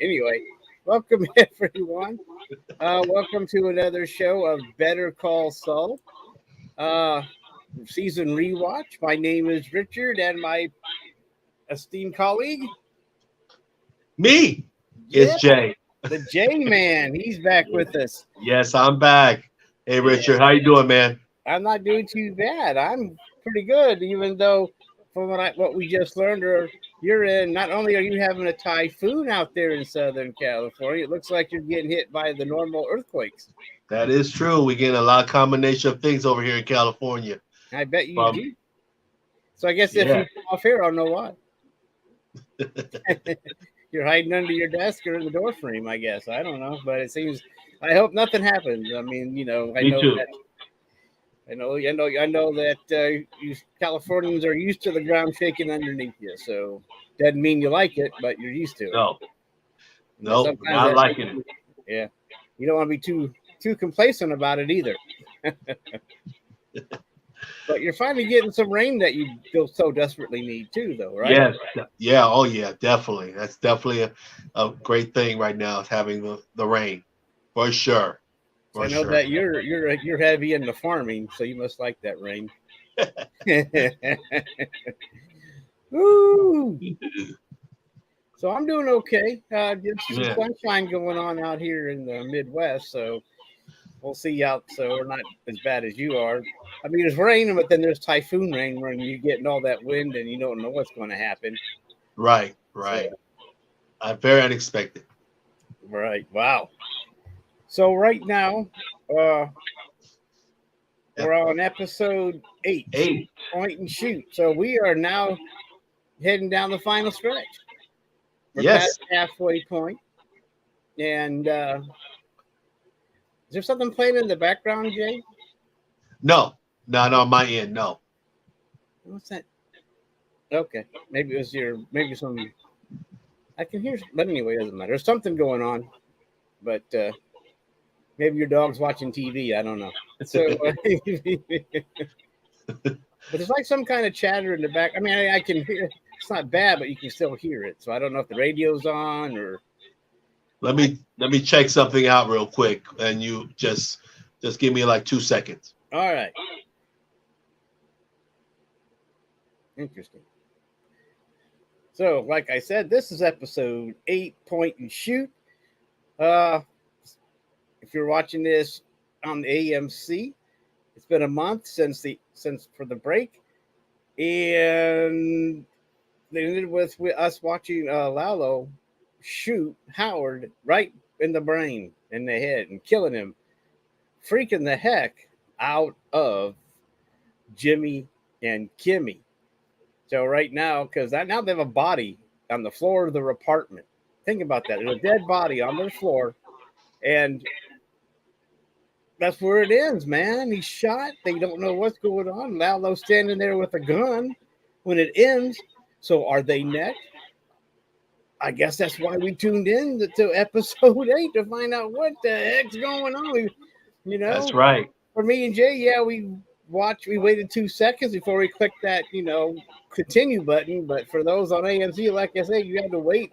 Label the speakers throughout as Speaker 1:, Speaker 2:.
Speaker 1: Anyway, welcome everyone. Welcome to another show of Better Call Saul, uh, season rewatch. My name is Richard, and my esteemed colleague,
Speaker 2: Me,
Speaker 1: yeah,
Speaker 2: it's Jay.
Speaker 1: the J Man. He's back with us.
Speaker 2: Yes, I'm back. Hey,
Speaker 1: Yeah,
Speaker 2: Richard, how you doing, man?
Speaker 1: I'm not doing too bad. I'm pretty good, even though from what we just learned, you're in. Not only are you having a typhoon out there in Southern California, it looks like you're getting hit by the normal earthquakes.
Speaker 2: That is true. We're getting a lot of combination of things over here in California.
Speaker 1: I bet you
Speaker 2: From
Speaker 1: do. So I guess if
Speaker 2: yeah,
Speaker 1: you come off here, I'll know why. You're hiding under your desk or in the door frame, I guess. I don't know, but it seems. I hope nothing happens. I mean, I
Speaker 2: me
Speaker 1: know
Speaker 2: too.
Speaker 1: that. I know that you Californians are used to the ground shaking underneath you. So doesn't mean you like it, but you're used to it.
Speaker 2: No,
Speaker 1: But
Speaker 2: no,
Speaker 1: sometimes
Speaker 2: not
Speaker 1: that makes
Speaker 2: liking it.
Speaker 1: you, yeah. You don't want to be too complacent about it either. But you're finally getting some rain that you so desperately need too, though, right?
Speaker 2: Yes, yeah, oh yeah, definitely. That's definitely a great thing right now is having the rain, for sure,
Speaker 1: So I
Speaker 2: for
Speaker 1: know
Speaker 2: sure.
Speaker 1: that you're heavy into farming, so you must like that rain. Woo! So I'm doing okay. There's some
Speaker 2: Yeah,
Speaker 1: sunshine going on out here in the Midwest, so we'll see out. So we're not as bad as you are. I mean, it's raining, but then there's typhoon rain when you're getting all that wind and you don't know what's going to happen.
Speaker 2: right,
Speaker 1: So,
Speaker 2: right. Very unexpected.
Speaker 1: right, wow. So right now, uh, we're
Speaker 2: Ep-
Speaker 1: on episode 8,
Speaker 2: Eight.
Speaker 1: point and shoot. So we are now heading down the final stretch. We're past
Speaker 2: Yes.
Speaker 1: halfway point, and is there something playing in the background, Jay?
Speaker 2: No, not on my end. No.
Speaker 1: What's that? Okay, maybe it was maybe some. I can hear, but anyway, it doesn't matter. There's something going on, but maybe your dog's watching TV. I don't know. So, but there's like some kind of chatter in the back. I mean, I can hear. It's not bad, but you can still hear it. So I don't know if the radio's on or.
Speaker 2: Let me check something out real quick, and you just give me like 2 seconds.
Speaker 1: All right, interesting. So, like I said, this is episode 8, point and shoot. Uh, if you're watching this on the AMC, it's been a month since for the break, and they ended with us watching LALO shoot Howard right in the brain, in the head, and killing him, freaking the heck out of Jimmy and Kimmy. So right now, because now they have a body on the floor of their apartment. Think about that. There's a dead body on their floor, and that's where it ends, man. He's shot. They don't know what's going on. Lalo standing there with a gun when it ends. So are they next? I guess that's why we tuned in to episode 8 to find out what the heck's going on. You
Speaker 2: That's
Speaker 1: know,
Speaker 2: right.
Speaker 1: for me and Jay, yeah, we waited 2 seconds before we clicked that, continue button. But for those on AMC, like I said, you had to wait,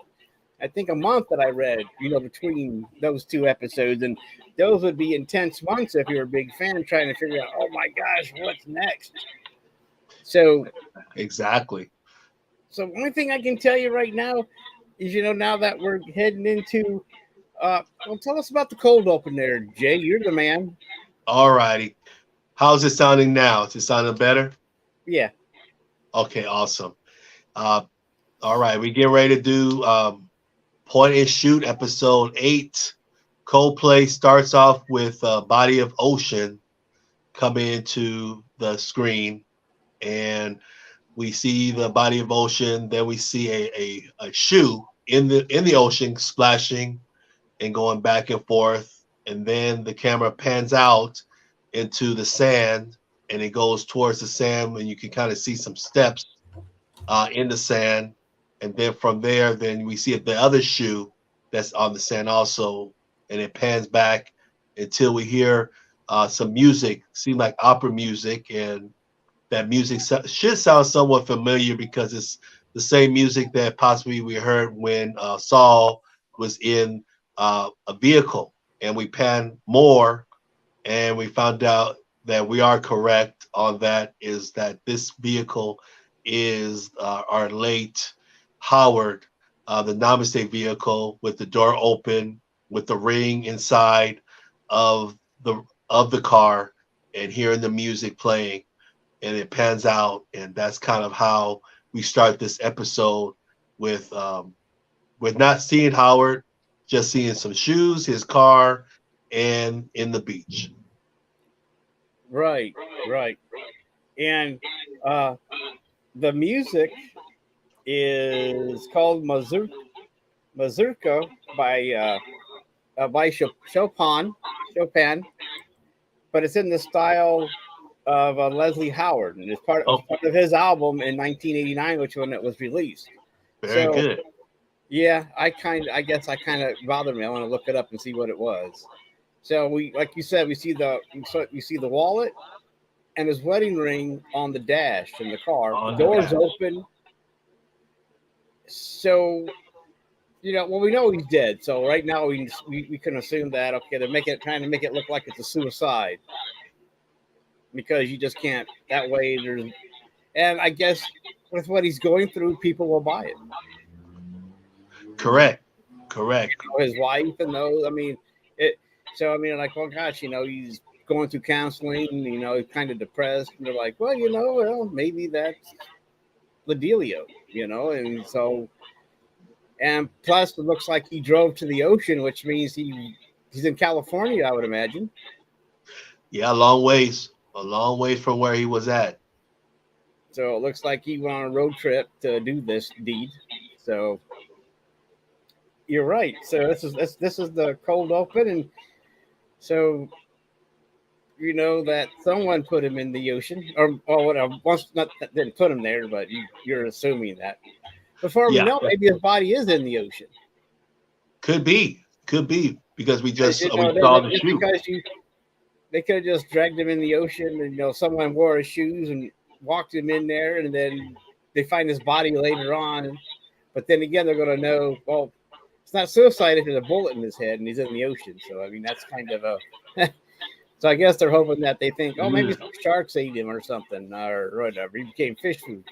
Speaker 1: I think, a month that I read, between those two episodes. And those would be intense months if you're a big fan trying to figure out, oh my gosh, what's next? So,
Speaker 2: Exactly.
Speaker 1: one thing I can tell you right now is, now that we're heading into, well, tell us about the cold open there, Jay. You're the man.
Speaker 2: All righty. How's it sounding now? Is it sounding better?
Speaker 1: Yeah.
Speaker 2: Okay, awesome. Uh, all right, we get ready to do point and shoot episode 8. Coldplay starts off with Body of Ocean coming into the screen, and we see the body of ocean. Then we see a shoe in the ocean splashing and going back and forth, and then the camera pans out into the sand, and it goes towards the sand, and you can kind of see some steps in the sand, and then from there, then we see the other shoe that's on the sand also, and it pans back until we hear some music, seem like opera music, and that music should sound somewhat familiar because it's the same music that possibly we heard when Saul was in a vehicle, and we panned more, and we found out that we are correct on that. Is that this vehicle is our late Howard, the namaste vehicle with the door open, with the ring inside of the car, and hearing the music playing, and it pans out, and that's kind of how we start this episode with not seeing Howard, just seeing some shoes, his car, and in the beach.
Speaker 1: Right, right. And the music is called Mazurka by Chopin, but it's in the style of Leslie Howard, and it's part
Speaker 2: Oh,
Speaker 1: of his album in 1989, which when it was released.
Speaker 2: very
Speaker 1: So
Speaker 2: good.
Speaker 1: yeah, I guess I kind of bothered me. I want to look it up and see what it was. So we, like you said, we see the wallet and his wedding ring on the dash in the car.
Speaker 2: On
Speaker 1: The
Speaker 2: the
Speaker 1: door's
Speaker 2: dash.
Speaker 1: open. So well, we know he's dead. So right now we can assume that okay, they're trying to make it look like it's a suicide because you just can't. That way, and I guess with what he's going through, people will buy it.
Speaker 2: Correct.
Speaker 1: His wife and those. I mean, it. So I mean, like, well, gosh, he's going through counseling. He's kind of depressed. And they're like, well, maybe that's the dealio. And so. And plus, it looks like he drove to the ocean, which means he's in California, I would imagine.
Speaker 2: Yeah, a long ways from where he was at.
Speaker 1: So it looks like he went on a road trip to do this deed. So you're right. So this is the cold open, and so that someone put him in the ocean, or whatever. Once not didn't put him there, but you're assuming that. Before we know, maybe his body is in the ocean.
Speaker 2: Could be because we
Speaker 1: Because,
Speaker 2: saw the shoe.
Speaker 1: Because they could have just dragged him in the ocean, and someone wore his shoes and walked him in there, and then they find his body later on. But then again, they're going to know, well, it's not suicide if there's a bullet in his head and he's in the ocean. So I mean, that's kind of a. So I guess they're hoping that they think, oh, maybe some sharks ate him or something, or whatever. He became fish food,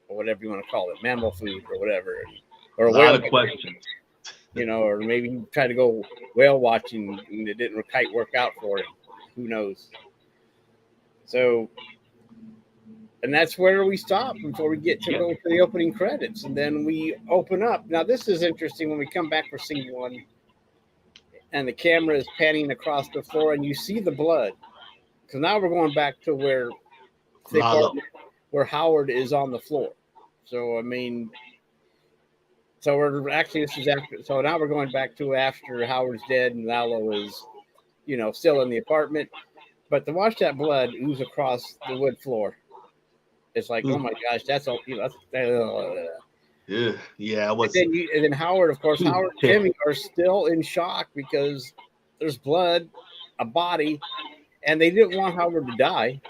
Speaker 1: or whatever you want to call it, mammal food, or whatever, or
Speaker 2: a lot of questions.
Speaker 1: Or maybe he tried to go whale watching and it didn't quite work out for him. Who knows? So, and that's where we stop before we get to go to the opening credits, and then we open up. Now, this is interesting when we come back for scene one, and the camera is panning across the floor, and you see the blood. Because now we're going back to where Howard is on the floor. So I mean, so we're actually this is after. So now we're going back to after Howard's dead and LALO is, still in the apartment. But to watch that blood ooze across the wood floor, it's like, oh my gosh, that's all.
Speaker 2: Yeah. What's
Speaker 1: and then Howard, of course, Howard and Kimmy are still in shock because there's blood, a body, and they didn't want Howard to die.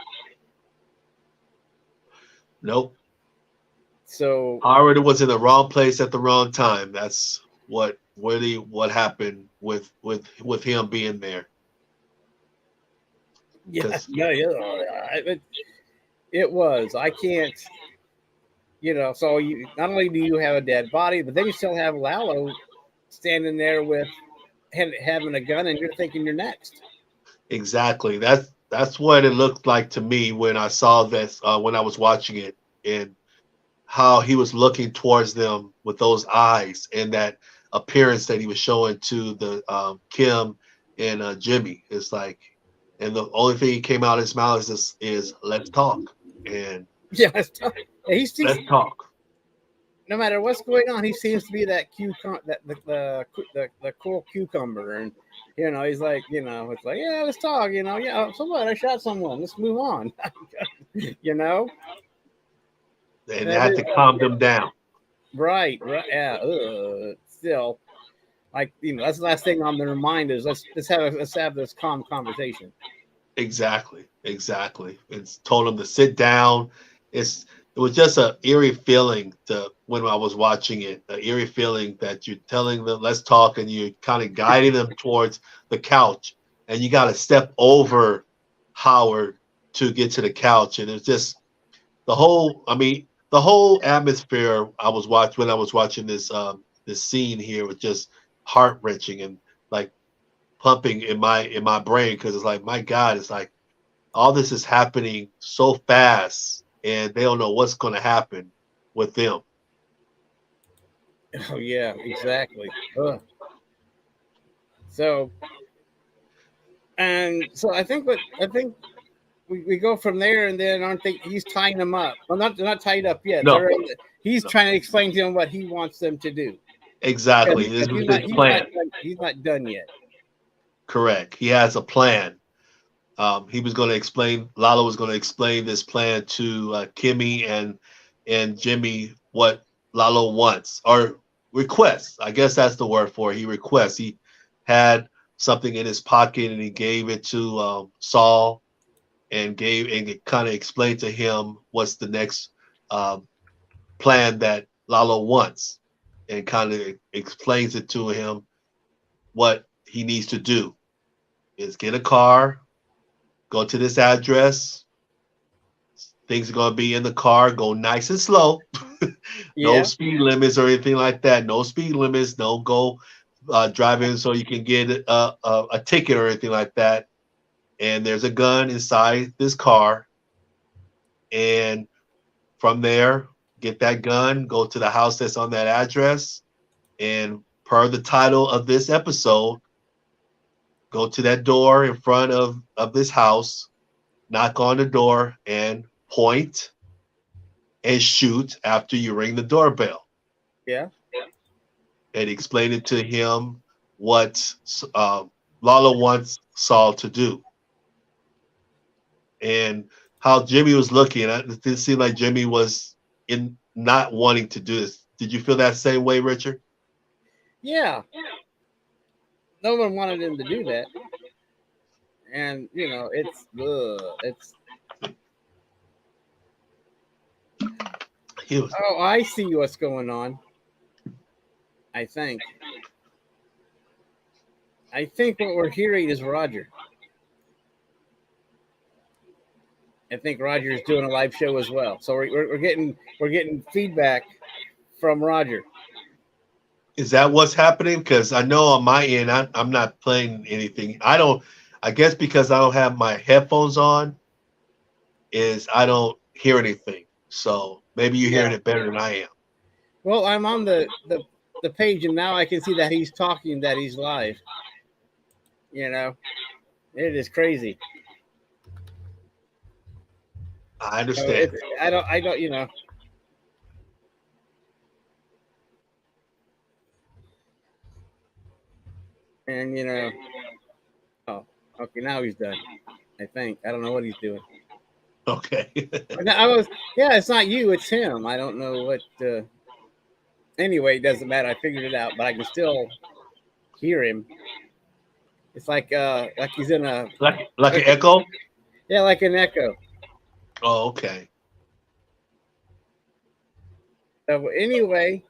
Speaker 2: Nope.
Speaker 1: So
Speaker 2: Howard was in the wrong place at the wrong time. That's what happened with him being there.
Speaker 1: Yeah. It was. I can't. So you not only do you have a dead body, but then you still have LALO standing there with having a gun, and you're thinking you're next.
Speaker 2: Exactly. That's what it looked like to me when I saw this when I was watching it, and how he was looking towards them with those eyes and that appearance that he was showing to the Kim and Jimmy. It's like, and the only thing he came out of his mouth is let's talk. And
Speaker 1: let's talk.
Speaker 2: Let's talk.
Speaker 1: No matter what's going on, he seems to be that the cool cucumber, and he's like, it's like, yeah, let's talk, so what? I shot someone. Let's move on.
Speaker 2: And they had to calm them down.
Speaker 1: Right. Yeah. Still, like, that's the last thing on their mind is let's have this calm conversation.
Speaker 2: Exactly. It's told them to sit down. It's it was just an eerie feeling to when I was watching it. An eerie feeling that you're telling them, let's talk, and you're kind of guiding them towards the couch, and you got to step over Howard to get to the couch. And it's just the whole, I mean, the whole atmosphere I was watching when I was watching this scene here was just heart wrenching and like pumping in my brain because it's like, my God, it's like all this is happening so fast and they don't know what's going to happen with them.
Speaker 1: Oh yeah, exactly. Ugh. So I think we go from there, and then aren't they? He's tying them up. Well, not tied up yet.
Speaker 2: No,
Speaker 1: He's trying to explain to them what he wants them to do.
Speaker 2: exactly. This was his plan.
Speaker 1: He's not done yet.
Speaker 2: Correct. He has a plan. He was going to explain. Lalo was going to explain this plan to Kimmy and Jimmy what Lalo wants or requests. I guess that's the word for it. He requests. He had something in his pocket and he gave it to Saul and kind of explained to him what's the next plan that Lalo wants and kind of explains it to him what he needs to do is get a car, go to this address. Things are going to be in the car. Go nice and slow. No speed limits or anything like that. No speed limits. Don't go driving so you can get a ticket or anything like that. And there's a gun inside this car. And from there, get that gun, go to the house that's on that address. And per the title of this episode, go to that door in front of this house, knock on the door, and point and shoot after you ring the doorbell.
Speaker 1: Yeah.
Speaker 2: And explain it to him what Lalo wants Saul to do. And how Jimmy was looking. It didn't seem like Jimmy was in not wanting to do this. Did you feel that same way, Richard?
Speaker 1: Yeah. No one wanted him to do that. And, you know, it's oh, I see what's going on. I think what we're hearing is Roger. I think Roger is doing a live show as well. So we're getting feedback from Roger.
Speaker 2: Is that what's happening? Because I know on my end, I'm not playing anything. I guess because I don't have my headphones on, I don't hear anything. So maybe you're hearing it better than I am.
Speaker 1: Well, I'm on the page, and now I can see that he's talking, that he's live. You know, it is crazy.
Speaker 2: I understand.
Speaker 1: So I don't, you know. And, you know, oh, okay, now he's done. I think. I don't know what he's doing.
Speaker 2: Okay.
Speaker 1: It's not you, it's him. I don't know what. Anyway, it doesn't matter. I figured it out, but I can still hear him. It's like he's in a
Speaker 2: like an echo.
Speaker 1: Yeah, like an echo.
Speaker 2: Oh, okay.
Speaker 1: So anyway,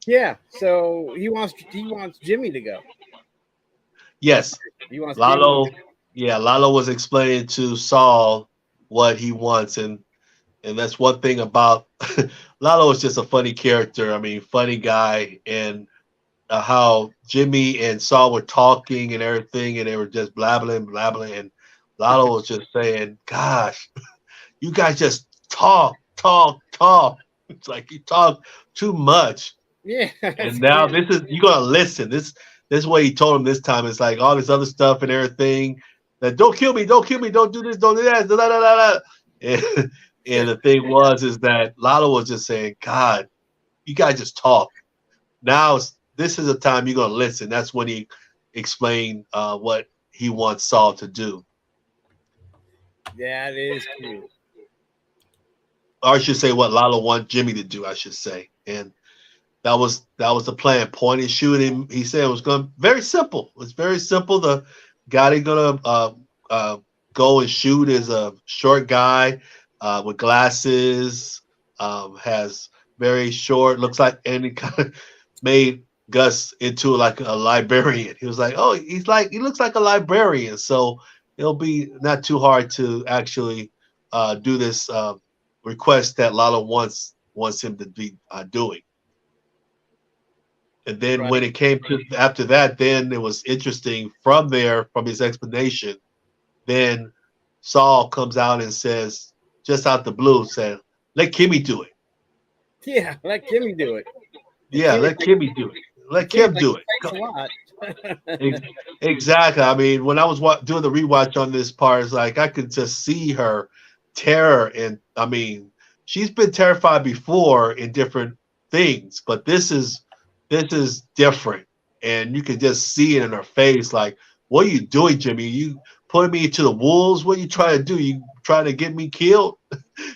Speaker 1: yeah. So he wants Jimmy to go.
Speaker 2: Yes.
Speaker 1: He wants
Speaker 2: Lalo.
Speaker 1: Jimmy.
Speaker 2: Yeah, Lalo was explaining to Saul what he wants, and that's one thing about Lalo is just a funny character. I mean, funny guy, and how Jimmy and Saul were talking and everything, and they were just blabbling, and Lalo was just saying, "Gosh, you guys just talk. It's like you talk too much."
Speaker 1: Yeah.
Speaker 2: And now you're gonna listen. This is what he told him this time. It's like all this other stuff and everything. That don't kill me, don't do this, don't do that. Blah, blah, blah, blah. And the thing is that Lalo was just saying, God, you guys just talk. Now this is a time you're gonna listen. That's when he explained what he wants Saul to do.
Speaker 1: That is true.
Speaker 2: Or I should say what Lalo wants Jimmy to do, I should say. And that was the plan. Point and shoot him. He said it was going very simple. It was very simple. The guy they're gonna go and shoot is a short guy with glasses, has very short, looks like, and he kind of made Gus into like a librarian. He was like, oh, he looks like a librarian. So it'll be not too hard to actually do this request that Lalo wants him to be doing. And then when
Speaker 1: Right.
Speaker 2: it came to after that, then it was interesting from there, from his explanation. Then Saul comes out and says, just out the blue, said, let Kimmy do it.
Speaker 1: Yeah, let Kimmy do it. And
Speaker 2: Yeah, let Kimmy do it. Let Kim
Speaker 1: Kimmy's like,
Speaker 2: do it.
Speaker 1: thanks a lot.
Speaker 2: Ex- Exactly. I mean, when I was doing the rewatch on this part, it's like I could just see her terror. And I mean, she's been terrified before in different things, but this is different. And you can just see it in her face. Like, what are you doing, Jimmy? You putting me into the wolves? What are you trying to do? You trying to get me killed?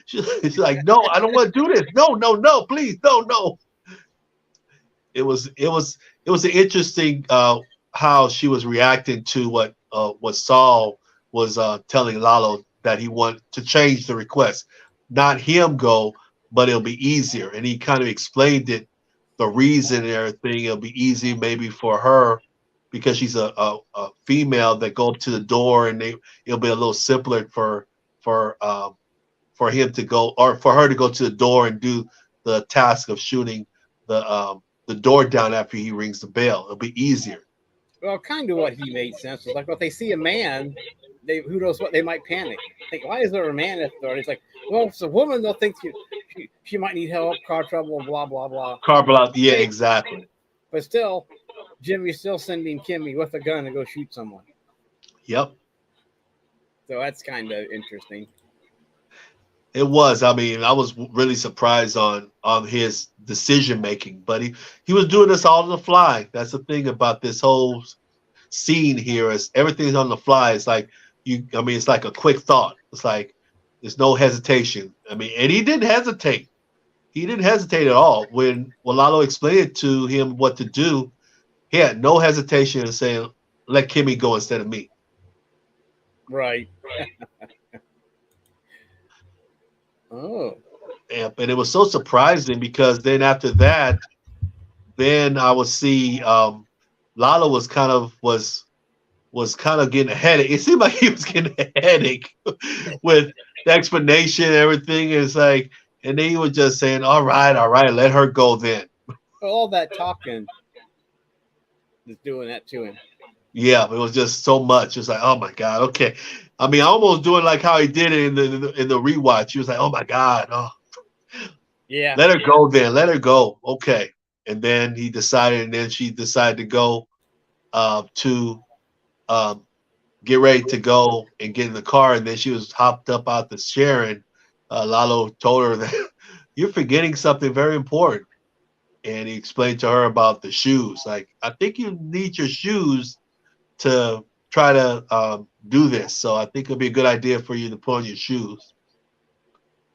Speaker 2: She's like, no, I don't want to do this. No, no, no, please, no, no. It was an interesting how she was reacting to what Saul was telling Lalo, that he wanted to change the request, not him go, but it'll be easier. And he kind of explained it, the reason and everything. It'll be easy maybe for her because she's a female that go up to the door, and it'll be a little simpler for him to go, or for her to go to the door and do the task of shooting the door down after he rings the bell. It'll be easier.
Speaker 1: Well, kind of what he made sense was like, well, if they see a man, who knows what, they might panic. Think, why is there a man at the door? It's like, well, if it's a woman, they'll think she might need help, car trouble, blah blah blah.
Speaker 2: Carbon, yeah, exactly.
Speaker 1: But still, Jimmy's still sending Kimmy with a gun to go shoot someone.
Speaker 2: Yep,
Speaker 1: So that's kind of interesting.
Speaker 2: it was. I mean, I was really surprised on his decision making, but he was doing this all on the fly. That's the thing about this whole scene here, is everything's on the fly. It's like I mean, it's like a quick thought. It's like there's no hesitation. I mean, and he didn't hesitate. He didn't hesitate at all when Lalo explained to him what to do. He had no hesitation in saying, "Let Kimmy go instead of me."
Speaker 1: Right. Oh.
Speaker 2: And it was so surprising because then after that, then I would see Lalo was kind of getting a headache. It seemed like he was getting a headache with the explanation and everything. It's like, and then he was just saying, all right, let her go then.
Speaker 1: All that talking is doing that to him.
Speaker 2: Yeah, it was just so much. It's like, oh my God, okay. I mean, almost doing like how he did it in the rewatch. He was like, oh my God, oh,
Speaker 1: Yeah.
Speaker 2: let her go then, let her go. Okay. And then she decided to go to get ready to go and get in the car. And then she was hopped up out the chair, and Lalo told her that you're forgetting something very important. And he explained to her about the shoes. Like, I think you need your shoes to try to do this. So I think it'll be a good idea for you to put on your shoes.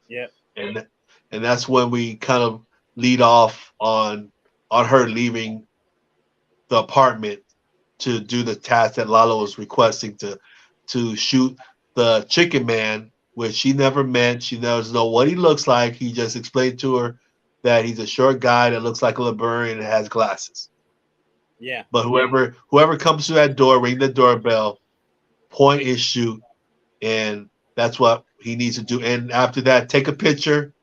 Speaker 1: Yep.
Speaker 2: And that's when we kind of lead off on her leaving the apartment to do the task that Lalo was requesting, to shoot the chicken man, which she never met. She doesn't know what he looks like. He just explained to her that he's a short guy that looks like a librarian and has glasses.
Speaker 1: Yeah.
Speaker 2: But whoever comes to that door, ring the doorbell, point and shoot, and that's what he needs to do. And after that, take a picture,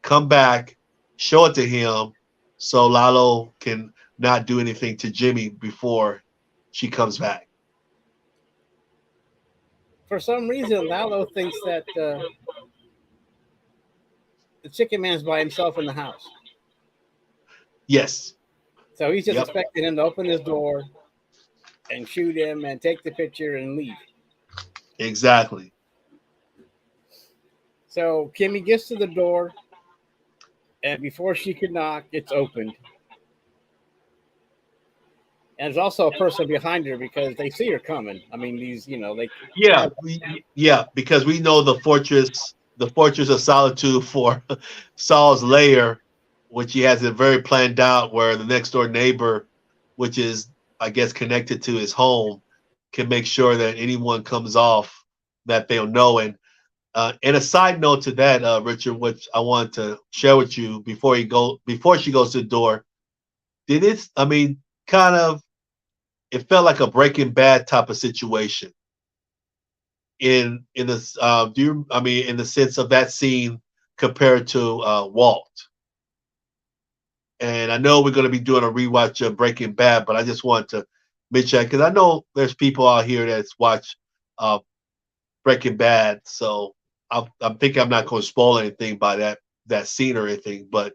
Speaker 2: come back, show it to him, so Lalo can not do anything to Jimmy before she comes back.
Speaker 1: For some reason, Lalo thinks that the chicken man's by himself in the house.
Speaker 2: Yes.
Speaker 1: So he's just
Speaker 2: Yep.
Speaker 1: expecting him to open his door and shoot him and take the picture and leave.
Speaker 2: Exactly.
Speaker 1: So Kimmy gets to the door, and before she could knock, it's opened. And there's also a person behind her because they see her coming. I mean,
Speaker 2: Yeah, because we know the fortress of solitude for Saul's lair, which he has it very planned out, where the next door neighbor, which is, I guess, connected to his home, can make sure that anyone comes off that they'll know. And And a side note to that, Richard, which I wanted to share with you before she goes to the door. Did it? I mean, kind of. It felt like a Breaking Bad type of situation. In this, in the sense of that scene compared to Walt? And I know we're going to be doing a rewatch of Breaking Bad, but I just want to mention that because I know there's people out here that's watched uh, Breaking Bad, so I'm thinking I'm not going to spoil anything by that scene or anything. But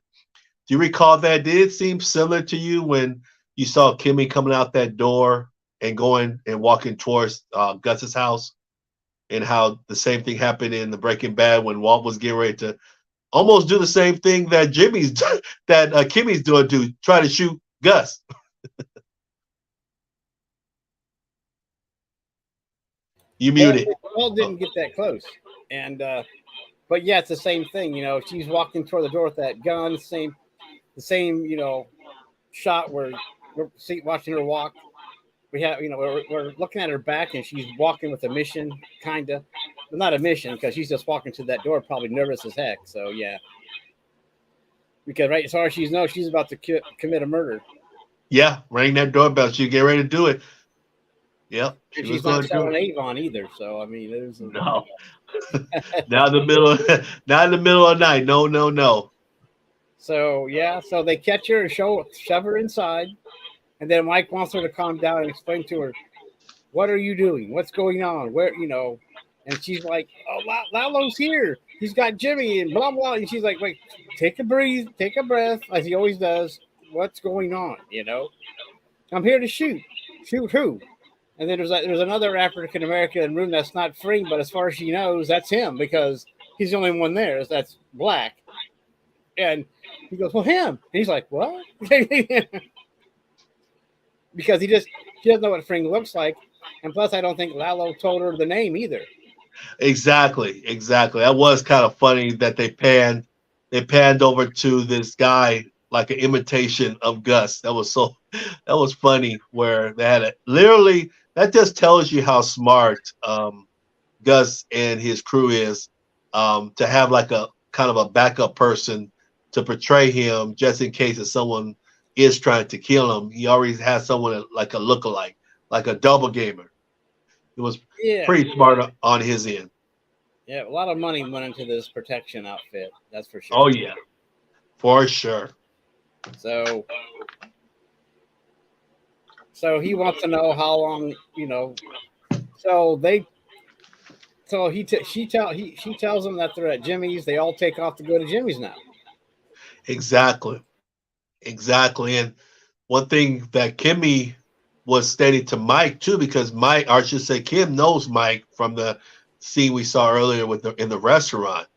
Speaker 2: do you recall that? Did it seem similar to you when you saw Kimmy coming out that door and going and walking towards Gus's house, and how the same thing happened in the Breaking Bad when Walt was getting ready to almost do the same thing that Kimmy's doing to try to shoot Gus? You muted.
Speaker 1: Walt didn't get that close, and but yeah, it's the same thing. You know, she's walking toward the door with that gun. The same shot where we're watching her walk. We have, we're looking at her back, and she's walking with a mission, kind of. Well, not a mission, because she's just walking to that door, probably nervous as heck. So yeah, because right as far as she knows, she's about to commit a murder.
Speaker 2: Yeah, ring that doorbell. She get ready to do it. Yep.
Speaker 1: She's not selling Avon either. So I mean, there's
Speaker 2: no. Not in the middle of the night. No.
Speaker 1: So yeah, so they catch her and shove her inside, and then Mike wants her to calm down and explain to her, what are you doing? What's going on? Where, and she's like, oh, Lalo's here. He's got Jimmy and blah, blah. And she's like, wait, take a breath, as he always does. What's going on? I'm here to shoot. Shoot who? And then there's another African American in the room that's not free, but as far as she knows, that's him because he's the only one there that's black. And he goes, well, him. And he's like, what? Because she doesn't know what Fring looks like. And plus, I don't think Lalo told her the name either.
Speaker 2: Exactly. That was kind of funny that they panned over to this guy like an imitation of Gus. That was funny where they had it. Literally, that just tells you how smart Gus and his crew is, to have like a kind of a backup person to portray him just in case if someone is trying to kill him. He already has someone like a lookalike, like a double gamer. It was pretty smart on his end.
Speaker 1: Yeah, a lot of money went into this protection outfit. That's for sure.
Speaker 2: Oh yeah, for sure.
Speaker 1: So he wants to know how long, So she tells them that they're at Jimmy's. They all take off to go to Jimmy's now.
Speaker 2: Exactly. And one thing that Kimmy was stating to Mike too, because Mike, or I should say, Kim knows Mike from the scene we saw earlier in the restaurant,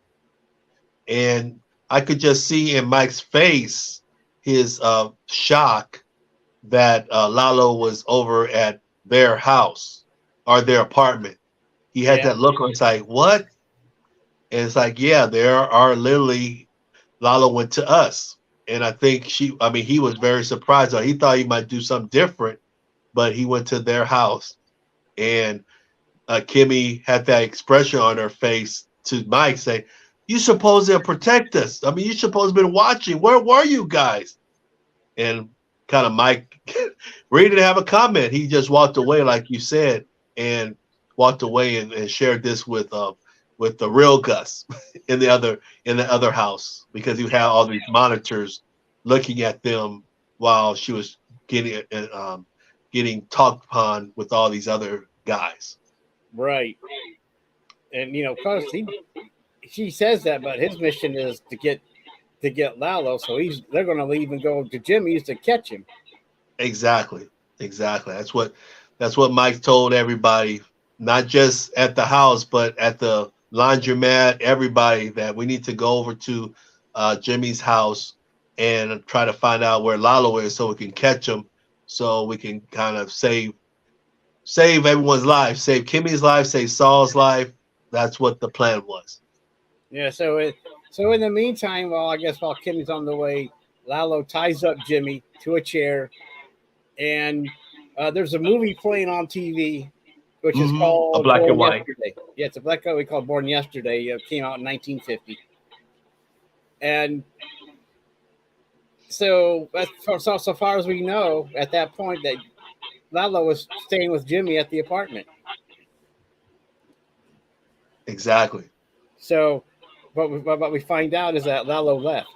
Speaker 2: and I could just see in Mike's face his shock that Lalo was over at their house or their apartment. He had that look on. It's like, what? And it's like, yeah, there are literally, Lalo went to us. And I think he was very surprised. He thought he might do something different, but he went to their house. And Kimmy had that expression on her face to Mike say, you're supposed to protect us. I mean, you're supposed to be watching. Where were you guys? And kind of Mike really didn't have a comment. He just walked away, like you said, and walked away and shared this with the real Gus in the other house, because you had all these monitors looking at them while she was getting talked upon with all these other guys.
Speaker 1: Right. And because she says that, but his mission is to get Lalo, so they're going to leave and go to Jimmy's to catch him.
Speaker 2: Exactly. That's what Mike told everybody, not just at the house, but at the laundromat, everybody, that we need to go over to Jimmy's house and try to find out where Lalo is so we can catch him, so we can kind of save everyone's life, save Kimmy's life, save Saul's life. That's what the plan was.
Speaker 1: Yeah, so in the meantime, while Kimmy's on the way, Lalo ties up Jimmy to a chair, and there's a movie playing on TV, which is
Speaker 2: A
Speaker 1: called
Speaker 2: black and
Speaker 1: Born
Speaker 2: white.
Speaker 1: Yesterday. Yeah, it's a black movie called Born Yesterday. It came out in 1950. And so far as we know, at that point, that Lalo was staying with Jimmy at the apartment.
Speaker 2: Exactly.
Speaker 1: So what we find out is that Lalo left.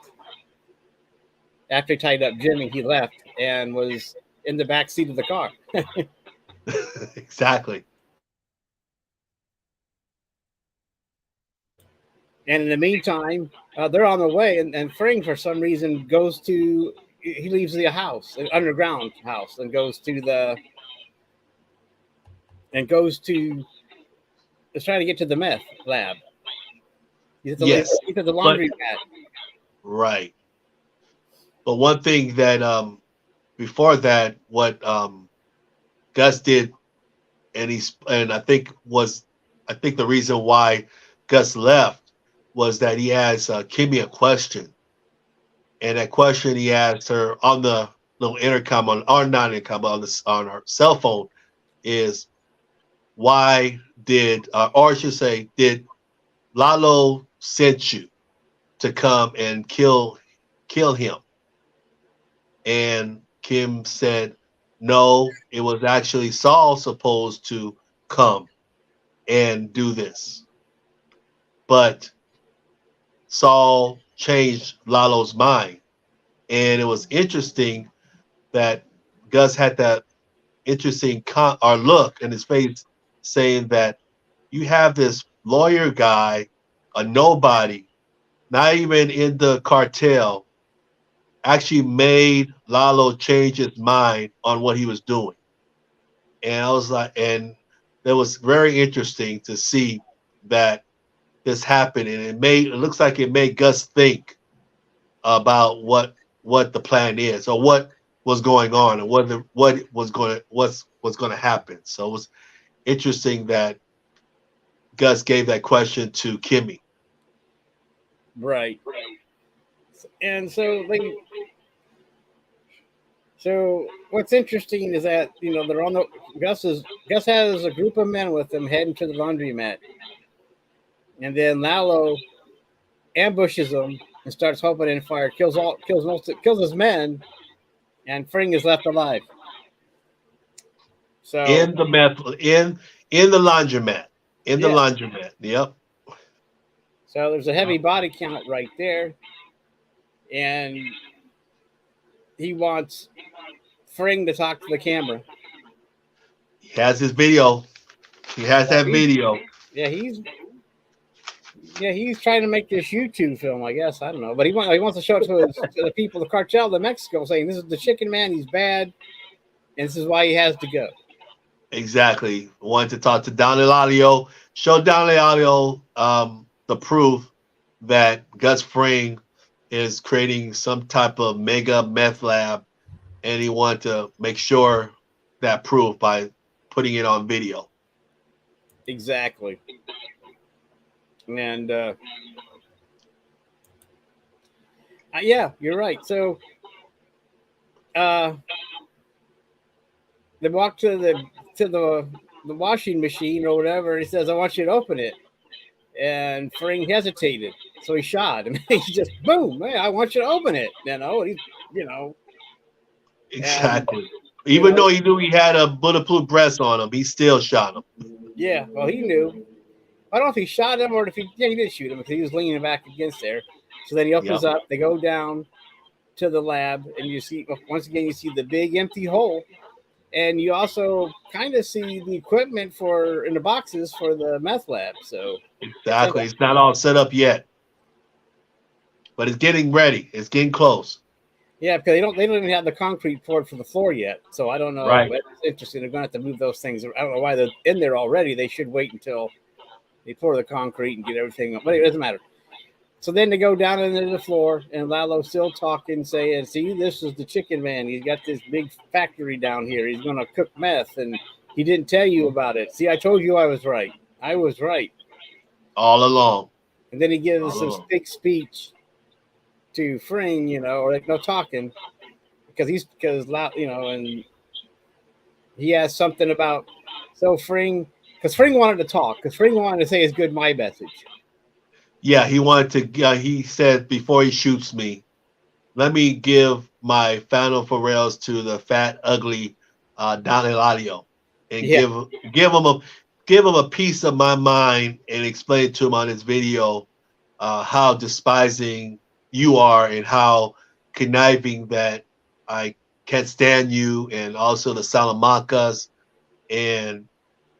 Speaker 1: After he tied up Jimmy, he left and was in the back seat of the car.
Speaker 2: Exactly.
Speaker 1: And in the meantime, they're on the way, and Fring, for some reason, he leaves the house, an underground house, and goes to is trying to get to the meth lab. He's
Speaker 2: Yes,
Speaker 1: at the
Speaker 2: but
Speaker 1: laundry mat.
Speaker 2: right. But one thing that before that, what Gus did, and I think the reason why Gus left was that he asked Kimmy a question, and that question he asked her on the little intercom or not intercom on her cell phone is why did or I should say did Lalo sent you to come and kill him? And Kim said, no, it was actually Saul supposed to come and do this. But Saul changed Lalo's mind. And it was interesting that Gus had that interesting look in his face saying that you have this lawyer guy, a nobody, not even in the cartel, actually made Lalo change his mind on what he was doing. And I was like, and it was very interesting to see that this happened. And it looks like it made Gus think about what the plan is or what was going on and what was going to happen. So it was interesting that Gus gave that question to Kimmy.
Speaker 1: Right. And so what's interesting is that they're on the Gus has a group of men with him heading to the laundromat, and then Lalo ambushes them and starts opening fire, kills his men, and Fring is left alive. So
Speaker 2: In the laundromat. The
Speaker 1: yes.
Speaker 2: laundromat. Yep.
Speaker 1: So there's a heavy body count right there, and he wants Fring to talk to the camera.
Speaker 2: He has his video. He has that video.
Speaker 1: Yeah, he's trying to make this YouTube film, I guess. I don't know, but he wants to show it to the people, the cartel of Mexico, saying this is the Chicken Man. He's bad, and this is why he has to go.
Speaker 2: Exactly. Wanted to talk to Don Eladio, show Don Eladio the proof that Gus Fring is creating some type of mega meth lab, and he wanted to make sure that proof by putting it on video.
Speaker 1: Exactly. And yeah, you're right. So they walk to the washing machine or whatever. And he says, "I want you to open it." And Fring hesitated, so he shot him. He just boom, man! I want you to open it.
Speaker 2: Exactly.
Speaker 1: And,
Speaker 2: Even though he knew he had a bulletproof vest on him, he still shot him.
Speaker 1: Yeah, well, he knew. I don't know if he shot him or if he did shoot him because he was leaning back against there. So then he opens up. They go down to the lab, and you see the big empty hole, and you also kind of see the equipment in the boxes for the meth lab. So
Speaker 2: exactly, it's not all set up yet, but it's getting ready. It's getting close.
Speaker 1: Yeah, because they don't even have the concrete poured for the floor yet. So I don't know.
Speaker 2: Right.
Speaker 1: It's interesting. They're going to have to move those things. I don't know why they're in there already. They should wait until they pour the concrete and get everything up. But it doesn't matter. So then they go down into the floor, and Lalo's still talking, saying, "See, this is the Chicken Man. He's got this big factory down here. He's going to cook meth, and he didn't tell you about it. See, I told you I was right. I was right.
Speaker 2: All along."
Speaker 1: And then he gives us this big speech to Fring, or like no talking, because and he has something about So because Fring wanted to talk, because Fring wanted to say his goodbye message.
Speaker 2: Yeah, he wanted to. He said before he shoots me, let me give my final farewells to the fat, ugly Don Eladio, and
Speaker 1: Yeah,
Speaker 2: give him a give him a piece of my mind and explain to him on his video how despising you are and how conniving that I can't stand you, and also the Salamancas and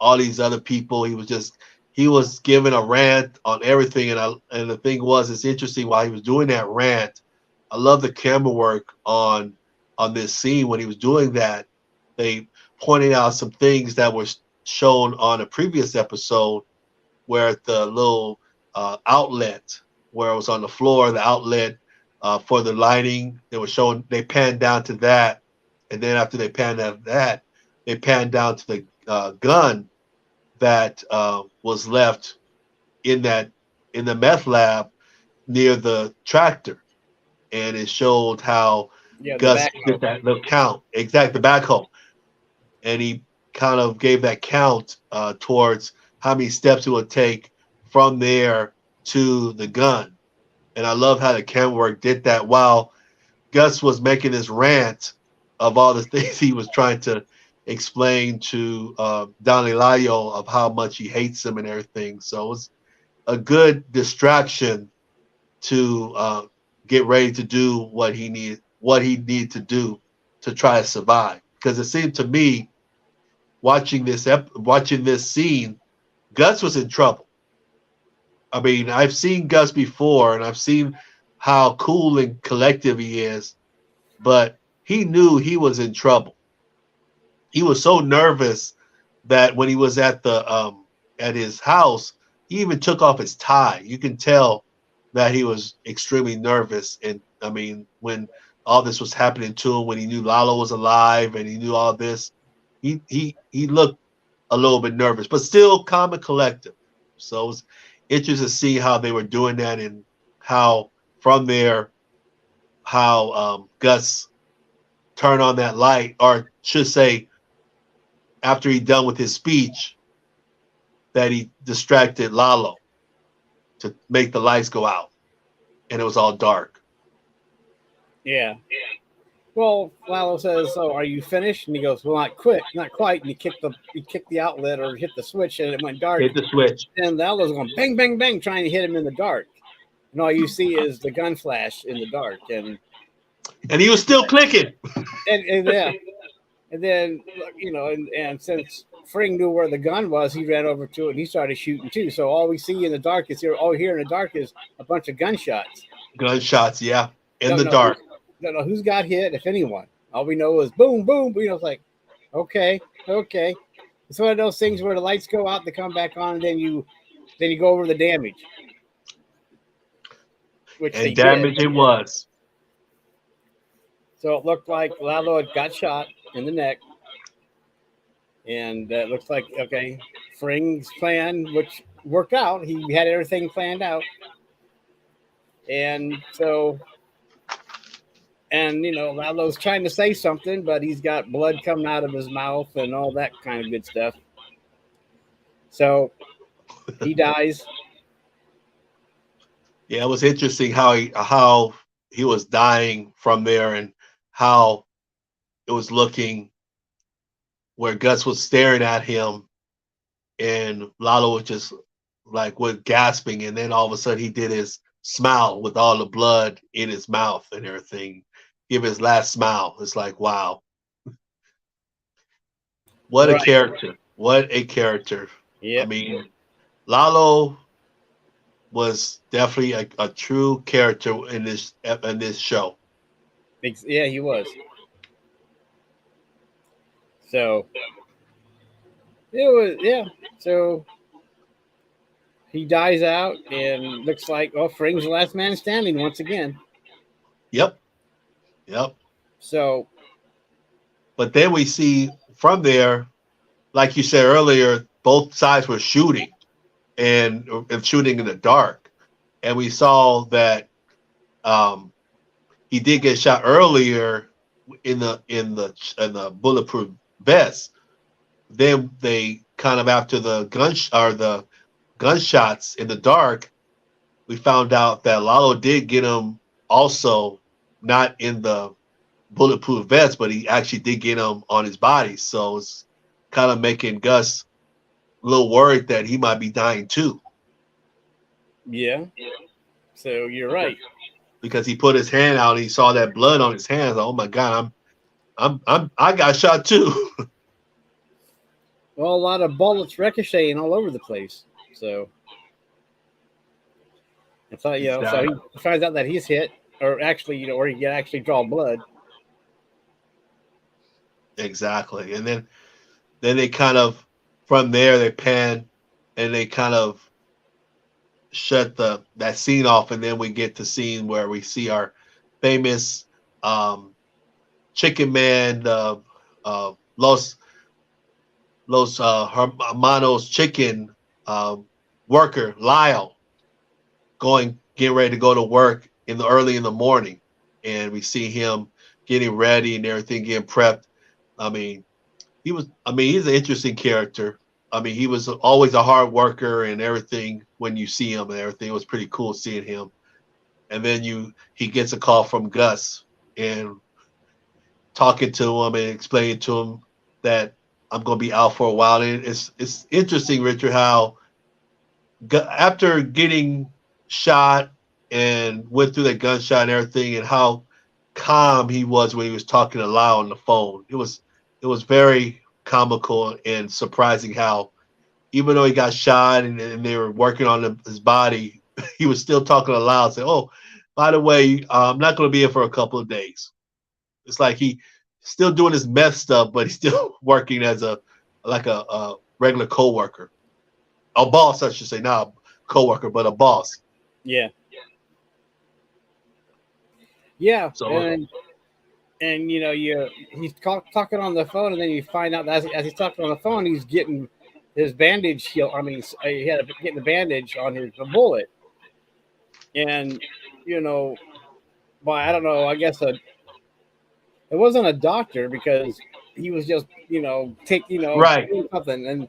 Speaker 2: all these other people. He was giving a rant on everything, and the thing was, it's interesting while he was doing that rant. I love the camera work on this scene when he was doing that. They pointed out some things that were shown on a previous episode, where at the little outlet where it was on the floor, the outlet for the lighting, they were showing. They panned down to that, and then after they panned out that, they panned down to the gun that was left in the meth lab near the tractor, and it showed how
Speaker 1: yeah, the
Speaker 2: Gus
Speaker 1: backhoe.
Speaker 2: did that little count, exact the backhoe, and he kind of gave that count towards how many steps it would take from there to the gun. And I love how the camera work did that while Gus was making this rant of all the things he was trying to explain to Don Eladio of how much he hates him and everything. So it was a good distraction to get ready to do what he needed to do to try to survive. Because it seemed to me, watching this scene, Gus was in trouble. I mean, I've seen Gus before, and I've seen how cool and collective he is, but he knew he was in trouble. He was so nervous that when he was at his house, he even took off his tie. You can tell that he was extremely nervous. And I mean, when all this was happening to him, when he knew Lalo was alive and he knew all this, he looked a little bit nervous, but still calm and collective. So it was interesting to see how they were doing that, and how from there, how Gus turned on that light, or should say, after he done with his speech, that he distracted Lalo to make the lights go out, and it was all dark.
Speaker 1: Yeah. Well, Lalo says, "So, are you finished?" And he goes, "Well, not quite." And he kicked the outlet or hit the switch, and it went dark.
Speaker 2: Hit the switch.
Speaker 1: And Lalo's going bang, bang, bang, trying to hit him in the dark. And all you see is the gun flash in the dark, and
Speaker 2: he was still clicking.
Speaker 1: and yeah, and then and since Fring knew where the gun was, he ran over to it and he started shooting too. So all we see in the dark is all we hear in the dark is a bunch of gunshots.
Speaker 2: Gunshots, yeah, in
Speaker 1: Don't
Speaker 2: the
Speaker 1: know
Speaker 2: dark.
Speaker 1: Don't know who's got hit, if anyone. All we know is boom, boom. It's like, okay. It's one of those things where the lights go out, they come back on, and then you go over the damage, which they
Speaker 2: And damage
Speaker 1: did.
Speaker 2: it was.
Speaker 1: So it looked like Lalo had got shot in the neck, and it looks like, okay, Fring's plan, which worked out. He had everything planned out, and so. And Lalo's trying to say something, but he's got blood coming out of his mouth and all that kind of good stuff. So he dies.
Speaker 2: Yeah, it was interesting how he was dying from there, and how it was looking where Gus was staring at him, and Lalo was just like with gasping, and then all of a sudden he did his smile with all the blood in his mouth and everything. Give his last smile. It's like, wow. What a character. What a character.
Speaker 1: Yep.
Speaker 2: I mean, Lalo was definitely a true character in this show.
Speaker 1: Yeah, he was. So it was, yeah. So he dies out, and looks like, Fring's the last man standing once again.
Speaker 2: Yep.
Speaker 1: So,
Speaker 2: but then we see from there, like you said earlier, both sides were shooting and shooting in the dark, and we saw that he did get shot earlier in the bulletproof vest. then they kind of after the gunshots in the dark, we found out that Lalo did get him also, not in the bulletproof vest, but he actually did get him on his body. So it's kind of making Gus a little worried that he might be dying too.
Speaker 1: Yeah. So you're right.
Speaker 2: Because he put his hand out and he saw that blood on his hands. Like, oh my God, I got shot too.
Speaker 1: Well, a lot of bullets ricocheting all over the place. So I thought, so he finds out that he's hit, or actually, or he can actually draw blood.
Speaker 2: Exactly. And then they kind of, from there, they pan and they kind of shut that scene off. And then we get the scene where we see our famous Chicken Man, Los Hermanos chicken worker, Lyle, getting ready to go to work early in the morning. And we see him getting ready and everything, getting prepped. I mean, he's an interesting character. I mean, he was always a hard worker and everything. When you see him and everything, it was pretty cool seeing him. And then he gets a call from Gus and talking to him and explaining to him that I'm going to be out for a while. And it's interesting, Richard, how after getting shot and went through that gunshot and everything, and how calm he was when he was talking to Lyle on the phone. It was very comical and surprising how, even though he got shot and they were working on his body, he was still talking to Lyle and saying, "Oh, by the way, I'm not going to be here for a couple of days." It's like he still doing his meth stuff, but he's still working as a regular coworker, a boss, I should say, not a coworker, but a boss.
Speaker 1: Yeah. Yeah.
Speaker 2: So,
Speaker 1: and he's talking on the phone, and then you find out that as he's talking on the phone, he's getting his bandage healed. I mean, he had to get the bandage on his bullet, and I don't know. I guess it wasn't a doctor, because he was just
Speaker 2: right,
Speaker 1: doing something,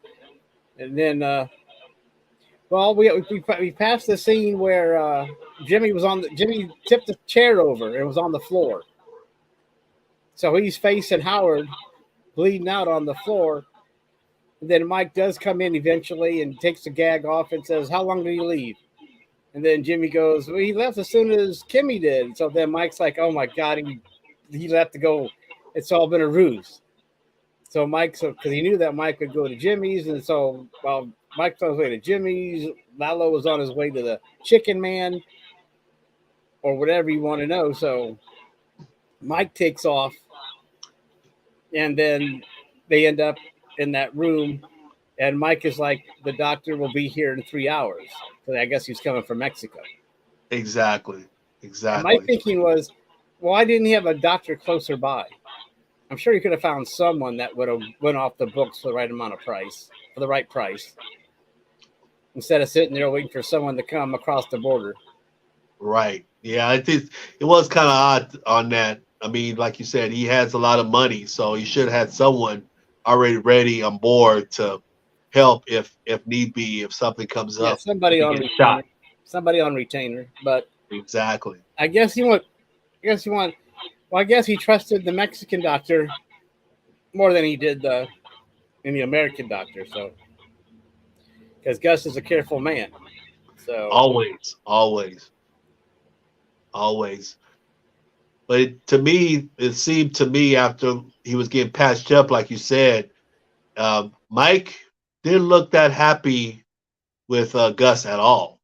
Speaker 1: and then well, we passed the scene where Jimmy tipped the chair over and was on the floor. So he's facing Howard, bleeding out on the floor. And then Mike does come in eventually and takes the gag off and says, "How long did he leave?" And then Jimmy goes, "Well, he left as soon as Kimmy did." So then Mike's like, "Oh my God, he left to go. It's all been a ruse." So because he knew that Mike would go to Jimmy's, and so while Mike's on his way to Jimmy's, Lalo was on his way to the Chicken Man, or whatever you want to know. So Mike takes off, and then they end up in that room, and Mike is like, "The doctor will be here in 3 hours." So I guess he's coming from Mexico.
Speaker 2: Exactly.
Speaker 1: And my thinking was, why didn't he have a doctor closer by? I'm sure he could have found someone that would have went off the books for the right amount of price, for the right price, instead of sitting there waiting for someone to come across the border.
Speaker 2: Right. Yeah, I think it was kind of odd on that. I mean, like you said, he has a lot of money, so he should have had someone already ready on board to help if need be, if something comes up.
Speaker 1: Somebody on retainer. Somebody on retainer. But
Speaker 2: exactly.
Speaker 1: I guess he trusted the Mexican doctor more than he did the American doctor. So, because Gus is a careful man. So
Speaker 2: always. But it seemed to me after he was getting patched up, like you said, Mike didn't look that happy with Gus at all.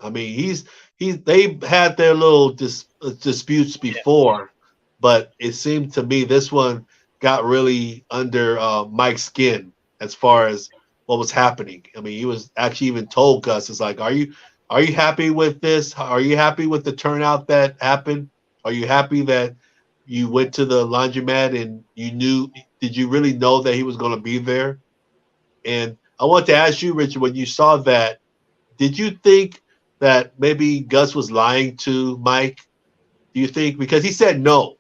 Speaker 2: I mean, they had their little disputes before, but it seemed to me this one got really under Mike's skin as far as what was happening. I mean, he was actually even told Gus, "It's like, are you happy with this? Are you happy with the turnout that happened? Are you happy that you went to the laundromat and did you really know that he was going to be there?" And I want to ask you, Richard, when you saw that, did you think that maybe Gus was lying to Mike? Do you think, because he said no,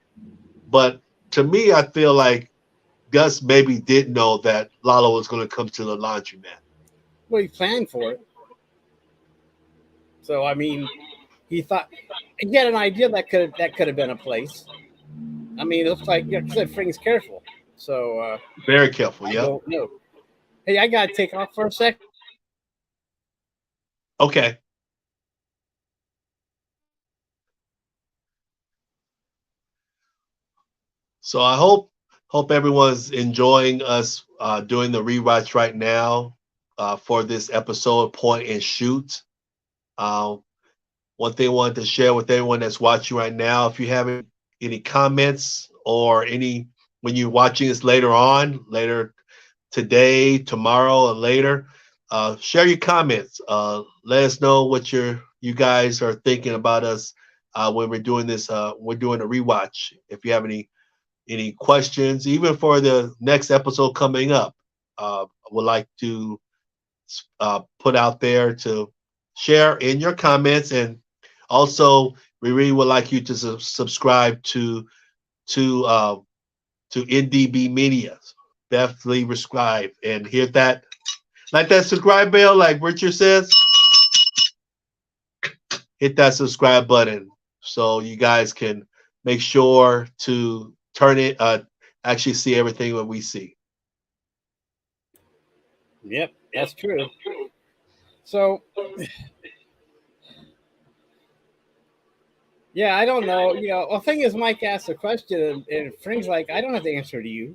Speaker 2: but to me, I feel like, Gus maybe didn't know that Lalo was going to come to the laundromat.
Speaker 1: Well, he planned for it. So I mean, he thought he had an idea that could have been a place. I mean, it looks like you said Fring's careful. So
Speaker 2: Very careful.
Speaker 1: I
Speaker 2: Yep.
Speaker 1: don't know. Hey, I gotta take off for a second.
Speaker 2: Okay. So I hope everyone's enjoying us doing the rewatch right now for this episode, Point and Shoot. One thing I wanted to share with everyone that's watching right now, if you have any comments or any when you're watching this later today, tomorrow, or later, share your comments. Let us know what you guys are thinking about us when we're doing this. We're doing a rewatch. If you have any questions, even for the next episode coming up, I would like to put out there to share in your comments. And also, we really would like you to subscribe to NDB Media. Definitely subscribe and hit that, like that subscribe bell, like Richard says. Hit that subscribe button so you guys can make sure to turn it, actually see everything that we see.
Speaker 1: Yep, that's true. So, yeah, I don't know. You know, the thing is, Mike asked a question, and Fring's like, I don't have the answer to you.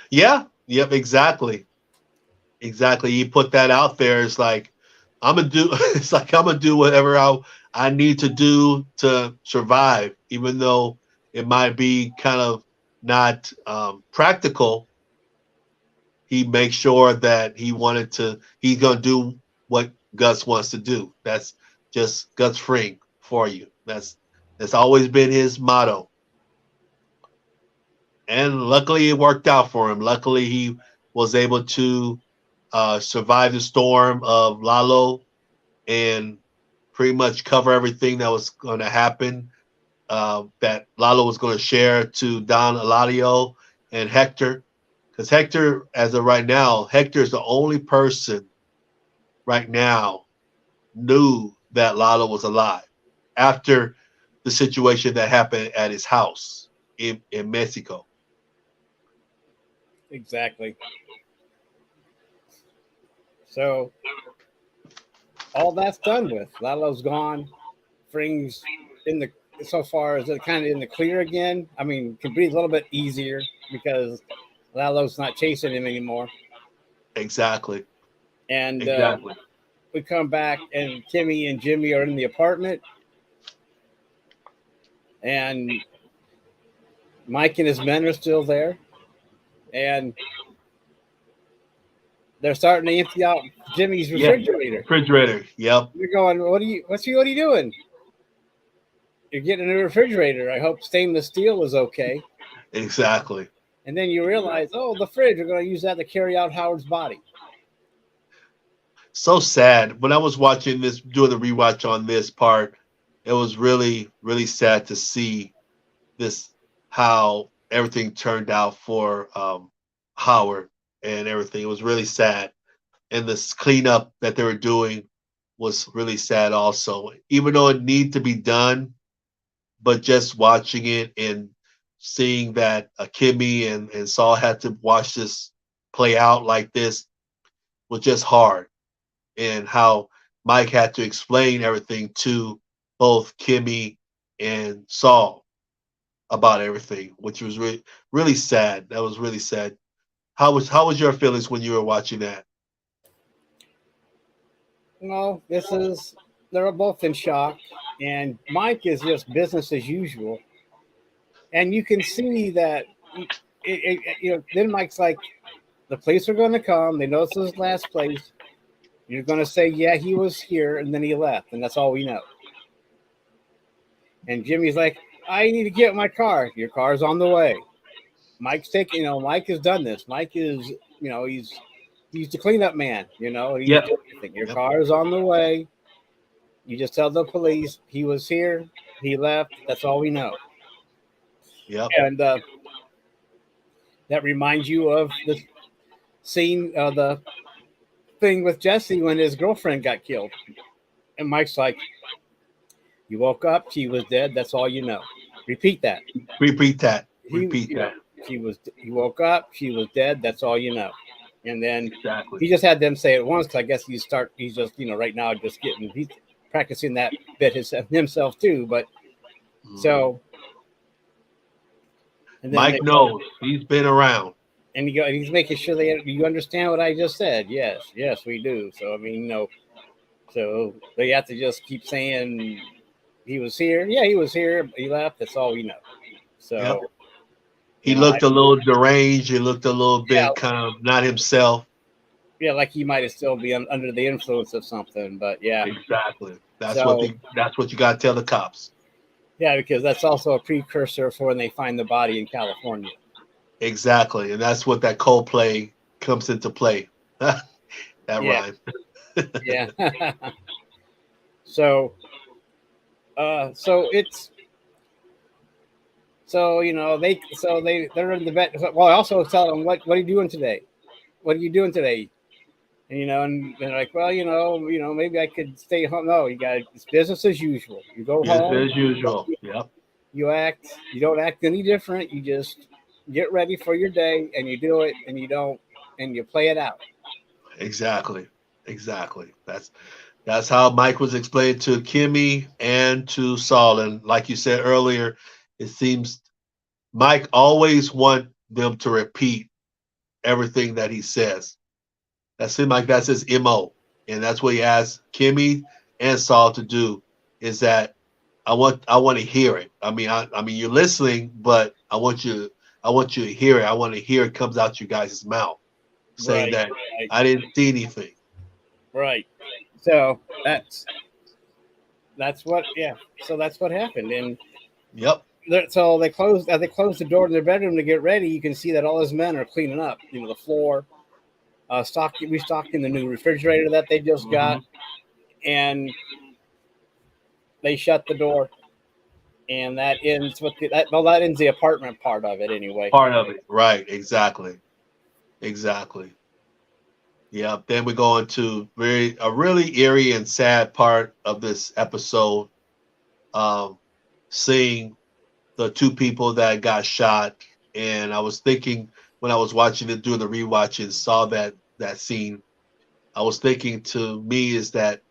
Speaker 2: Yeah. Yep. Exactly. You put that out there. It's like I'm gonna do. It's like I'm gonna do whatever I need to do to survive, even though it might be kind of not practical. He makes sure that he's gonna do what Gus wants to do. That's just Gus Fring for you. That's always been his motto. And luckily it worked out for him. Luckily he was able to survive the storm of Lalo and pretty much cover everything that was going to happen, that Lalo was going to share to Don Eladio and Hector. Because Hector, as of right now, Hector is the only person right now knew that Lalo was alive after the situation that happened at his house in Mexico.
Speaker 1: Exactly. So all that's done with. Lalo's gone. Fring's in the so far is it kind of in the clear again. I mean, can breathe a little bit easier because Lalo's not chasing him anymore.
Speaker 2: Exactly.
Speaker 1: And
Speaker 2: Exactly.
Speaker 1: we come back, and Kimmy and Jimmy are in the apartment, and Mike and his men are still there, and they're starting to empty out Jimmy's refrigerator.
Speaker 2: Refrigerator. Yep.
Speaker 1: You're going, what are you doing? You're getting a new refrigerator. I hope stainless steel is okay.
Speaker 2: Exactly.
Speaker 1: And then you realize, oh, the fridge, we're going to use that to carry out Howard's body.
Speaker 2: So sad. When I was watching this, doing the rewatch on this part, it was really, really sad to see this, how everything turned out for Howard and everything. It was really sad. And this cleanup that they were doing was really sad also. Even though it needed to be done, but just watching it and seeing that Kimmy and Saul had to watch this play out like this was just hard. And how Mike had to explain everything to both Kimmy and Saul about everything, which was really, really sad. That was really sad. How was your feelings when you were watching that?
Speaker 1: No, they're both in shock, and Mike is just business as usual. And you can see that, then Mike's like, the police are going to come. They know this is his last place. You're going to say, yeah, he was here, and then he left, and that's all we know. And Jimmy's like, I need to get my car. Your car's on the way. Mike has done this. Mike is, he's the cleanup man,
Speaker 2: Yep.
Speaker 1: Your car is on the way. You just tell the police he was here, he left. That's all we know.
Speaker 2: Yep.
Speaker 1: And That reminds you of the scene, the thing with Jesse when his girlfriend got killed. And Mike's like, "You woke up, she was dead. That's all you know. Repeat that."
Speaker 2: Repeat that.
Speaker 1: He,
Speaker 2: Repeat
Speaker 1: you know,
Speaker 2: that.
Speaker 1: she was. You woke up, she was dead. That's all you know. And then
Speaker 2: Exactly.
Speaker 1: he just had them say it once because I guess he's just right now just he's practicing that bit himself too. But so and then
Speaker 2: Mike knows. He's been around.
Speaker 1: and he's making sure you understand what I just said. Yes, we do. So I mean, so they have to just keep saying he was here. Yeah, he was here. He left. That's all we know. So
Speaker 2: Yep. He looked a little deranged. He looked a little
Speaker 1: yeah,
Speaker 2: bit kind of not himself.
Speaker 1: yeah, like he might have still be under the influence of something. But yeah,
Speaker 2: Exactly. That's
Speaker 1: so
Speaker 2: what you got to tell the cops.
Speaker 1: yeah, because that's also a precursor for when they find the body in California.
Speaker 2: Exactly, and that's what that Coldplay comes into play. That
Speaker 1: Yeah,
Speaker 2: rhyme.
Speaker 1: yeah. So, so it's they're in the vet. Well, I also tell them what are you doing today? What are you doing today? And they're like, well, maybe I could stay home. No, it's business as usual. You go
Speaker 2: Yes,
Speaker 1: home,
Speaker 2: as usual. Yep.
Speaker 1: you don't act any different. You just get ready for your day and you do it and you play it out.
Speaker 2: Exactly. Exactly. That's how Mike was explained to Kimmy and to Saul. And like you said earlier, it seems Mike always want them to repeat everything that he says. That seems like that's his MO. And that's what he asked Kimmy and Saul to do is that I want to hear it. I mean you're listening, but I want you to hear it. I want to hear it comes out your guys' mouth saying
Speaker 1: Right,
Speaker 2: that
Speaker 1: right,
Speaker 2: I didn't see anything.
Speaker 1: right. So that's what yeah. So that's what happened, and
Speaker 2: Yep.
Speaker 1: so they closed as they closed the door to their bedroom to get ready. You can see that all his men are cleaning up. The floor, restocking the new refrigerator that they just got,
Speaker 2: Hmm.
Speaker 1: and they shut the door, and that ends that ends the apartment part of it anyway.
Speaker 2: Part of it. Right. Exactly. Exactly. Yep. Then we go into a really eerie and sad part of this episode. Um, seeing the two people that got shot, and I was thinking when I was watching it, doing the rewatch, and saw that scene, I was thinking to me is that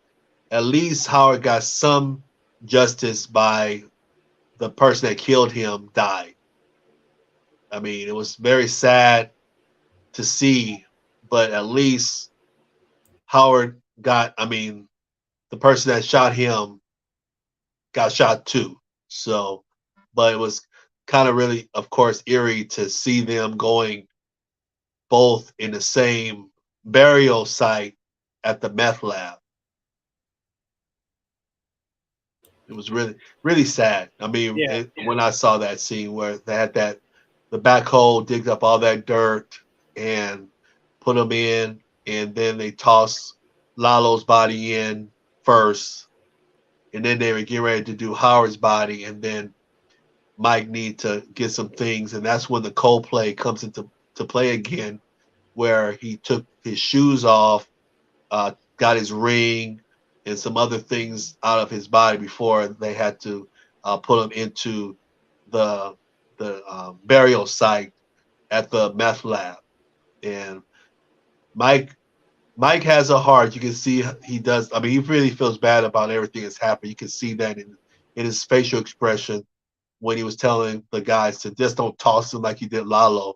Speaker 2: at least Howard got some justice by the person that killed him died. I mean, it was very sad to see, but at least Howard got. I mean, the person that shot him got shot too. So, but it was kind of really, of course, eerie to see them going both in the same burial site at the meth lab. It was really, really sad. I mean,
Speaker 1: Yeah,
Speaker 2: when I saw that scene where they had the backhoe digged up all that dirt and put them in, and then they tossed Lalo's body in first, and then they were getting ready to do Howard's body, and then Mike need to get some things, and that's when the Coldplay comes into to play again, where he took his shoes off, got his ring, and some other things out of his body before they had to put him into the burial site at the meth lab. And Mike Mike has a heart. You can see he does. I mean, he really feels bad about everything that's happened. You can see that in his facial expression when he was telling the guys to just don't toss him like he did Lalo.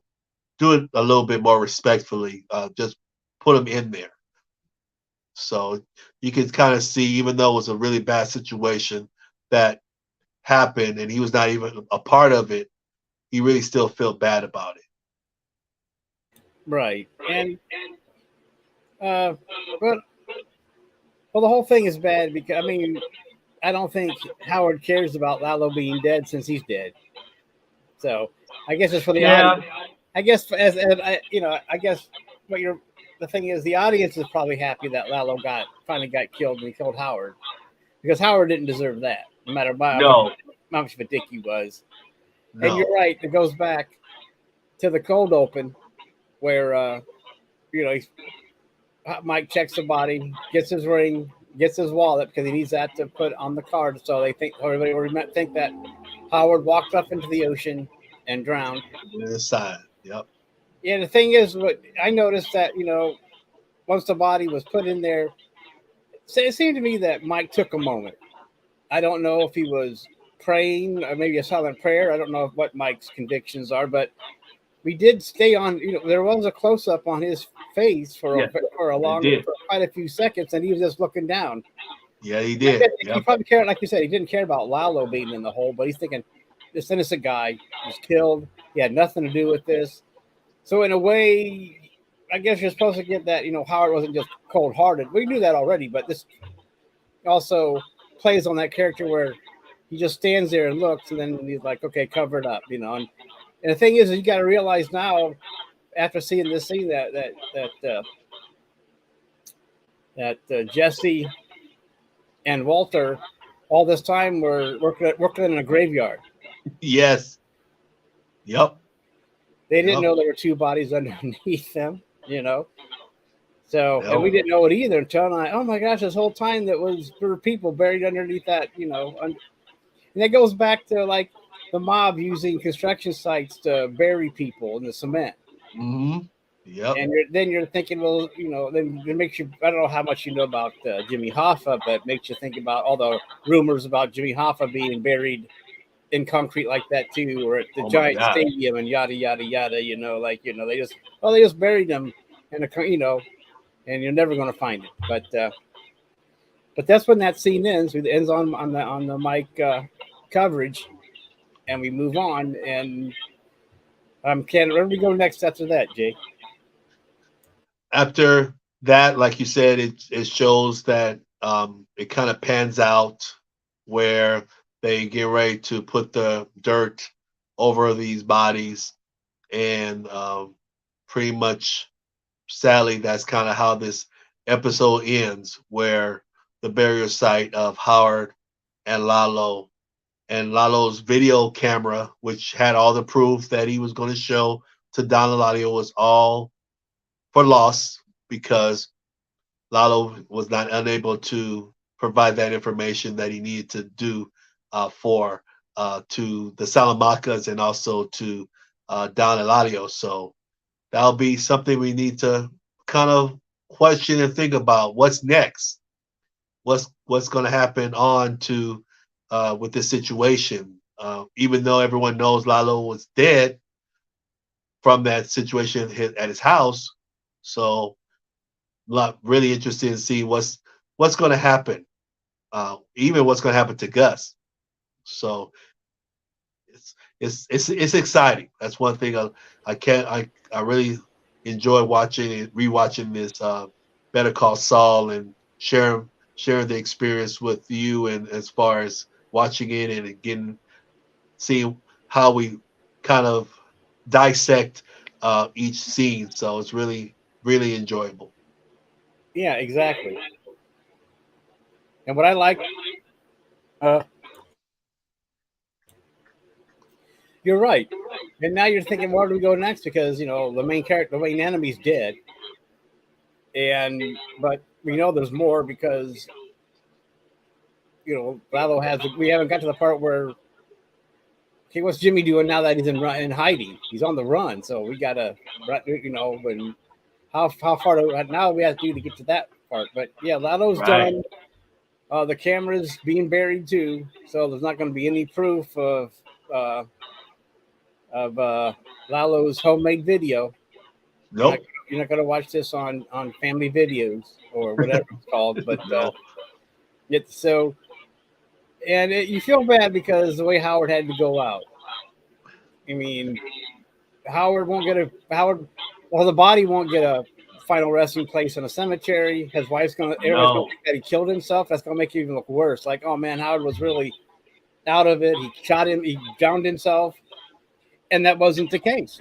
Speaker 2: Do it a little bit more respectfully. Just put him in there. So you can kind of see, even though it was a really bad situation that happened and he was not even a part of it, he really still felt bad about it.
Speaker 1: right. And uh, but well, the whole thing is bad because I mean, I don't think Howard cares about Lalo being dead since he's dead. So I guess it's for the audience.
Speaker 2: Yeah,
Speaker 1: I guess as I guess what you're the thing is the audience is probably happy that Lalo finally got killed and he killed Howard because Howard didn't deserve that, no matter how
Speaker 2: no,
Speaker 1: much of a dick he was. And
Speaker 2: no.
Speaker 1: you're right, it goes back. to the cold open where Mike checks the body, gets his ring, gets his wallet because he needs that to put on the card. So they think everybody would think that Howard walked up into the ocean and drowned.
Speaker 2: The side. Yep.
Speaker 1: Yeah, the thing is, what I noticed that once the body was put in there, it seemed to me that Mike took a moment. I don't know if he was praying or maybe a silent prayer. I don't know what Mike's convictions are, but we did stay on. There was a close up on his face for quite a few seconds, and he was just looking down.
Speaker 2: Yeah, he did.
Speaker 1: He probably cared, like you said, he didn't care about Lalo being in the hole, but he's thinking this innocent guy was killed. He had nothing to do with this. So in a way, I guess you're supposed to get that. Howard wasn't just cold hearted. We knew that already, but this also plays on that character where he just stands there and looks, and then he's like, okay, cover it up, And the thing is, you got to realize now, after seeing this scene, that Jesse and Walter all this time were working in a graveyard.
Speaker 2: Yes. Yep.
Speaker 1: They didn't know there were two bodies underneath them, So, and we didn't know it either until oh my gosh, this whole time there were people buried underneath that, and that goes back to like the mob using construction sites to bury people in the cement.
Speaker 2: Mm-hmm. Yep.
Speaker 1: And then you're thinking, well, then it makes you, I don't know how much you know about Jimmy Hoffa, but it makes you think about all the rumors about Jimmy Hoffa being buried in concrete like that too, or at the giant stadium and yada yada yada. They just buried him in a and you're never going to find it. But that's when that scene ends. It ends on the mic coverage, and we move on. And where do we go next after that, Jay?
Speaker 2: After that, like you said, it shows that it kind of pans out where they get ready to put the dirt over these bodies, and pretty much, sadly, that's kind of how this episode ends, where the burial site of Howard and Lalo's video camera, which had all the proof that he was going to show to Don Eladio, was all for loss because Lalo was not unable to provide that information that he needed to do to the Salamancas and also to Don Eladio. So that'll be something we need to kind of question and think about. What's next? What's going to happen on to with this situation? Even though everyone knows Lalo was dead from that situation at his house, so really interested in seeing what's going to happen. Even what's going to happen to Gus. So it's exciting. That's one thing I really enjoy watching and rewatching this Better Call Saul and sharing the experience with you, and as far as watching it and again seeing how we kind of dissect each scene. So it's really, really enjoyable.
Speaker 1: Yeah, exactly. And what I like, you're right. And now you're thinking, where do we go next? Because the main character, the main enemy's dead, but we know there's more because Lalo we haven't got to the part where, okay, what's Jimmy doing now that he's in hiding? He's on the run, so we gotta, when how far now we have to do to get to that part. But yeah, Lalo's done. The camera's being buried too, so there's not going to be any proof of Lalo's homemade video.
Speaker 2: Nope.
Speaker 1: You're not going to watch this on family videos or whatever it's called. But it's so, and you feel bad because the way Howard had to go out. I mean, Howard won't get the body won't get a final resting place in a cemetery. His wife's everybody's gonna think that he killed himself. That's gonna make it even look worse. Like, oh man, Howard was really out of it. He drowned himself, and that wasn't the case.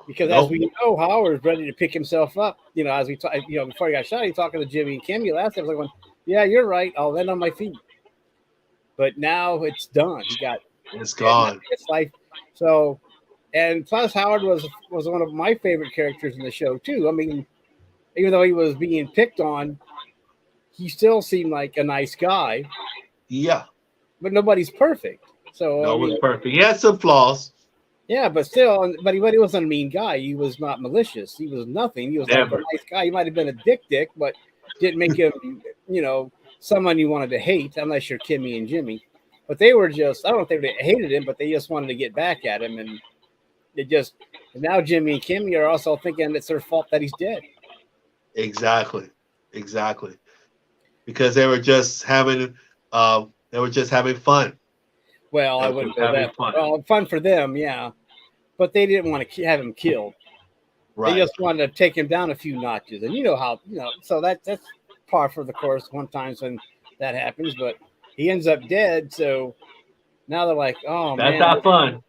Speaker 1: Because as we know, Howard's ready to pick himself up. As we talk, before he got shot, he talking to Jimmy and KIMMY last time. I was like, yeah, you're right. I'll land on my feet. But now it's done. It's gone. It's life. So And plus, Howard was one of my favorite characters in the show too. I mean, even though he was being picked on, he still seemed like a nice guy.
Speaker 2: Yeah,
Speaker 1: But nobody's perfect. So
Speaker 2: no,
Speaker 1: I
Speaker 2: it was
Speaker 1: mean,
Speaker 2: perfect. He had some flaws.
Speaker 1: yeah, but still, but he wasn't a mean guy. He was not malicious. He was nothing. He was like a
Speaker 2: Never.
Speaker 1: nice guy. He might have been a dick, but didn't make him, someone you wanted to hate, unless you're Kimmy and Jimmy. But they were just, I don't know if they hated him, but they just wanted to get back at him. And it just, and now Jimmy and Kimmy are also thinking it's their fault that he's dead.
Speaker 2: Exactly. Exactly. Because they were just having fun.
Speaker 1: Well,
Speaker 2: They
Speaker 1: I
Speaker 2: were
Speaker 1: wouldn't
Speaker 2: just
Speaker 1: go
Speaker 2: having
Speaker 1: that far.
Speaker 2: fun.
Speaker 1: Well, fun for them, yeah. But they didn't want to have him killed. They
Speaker 2: Right.
Speaker 1: just wanted to take him down a few notches. And you know how, so that's par for the course sometimes when that happens. But he ends up dead. So now they're like, oh,
Speaker 2: That's
Speaker 1: man.
Speaker 2: not fun.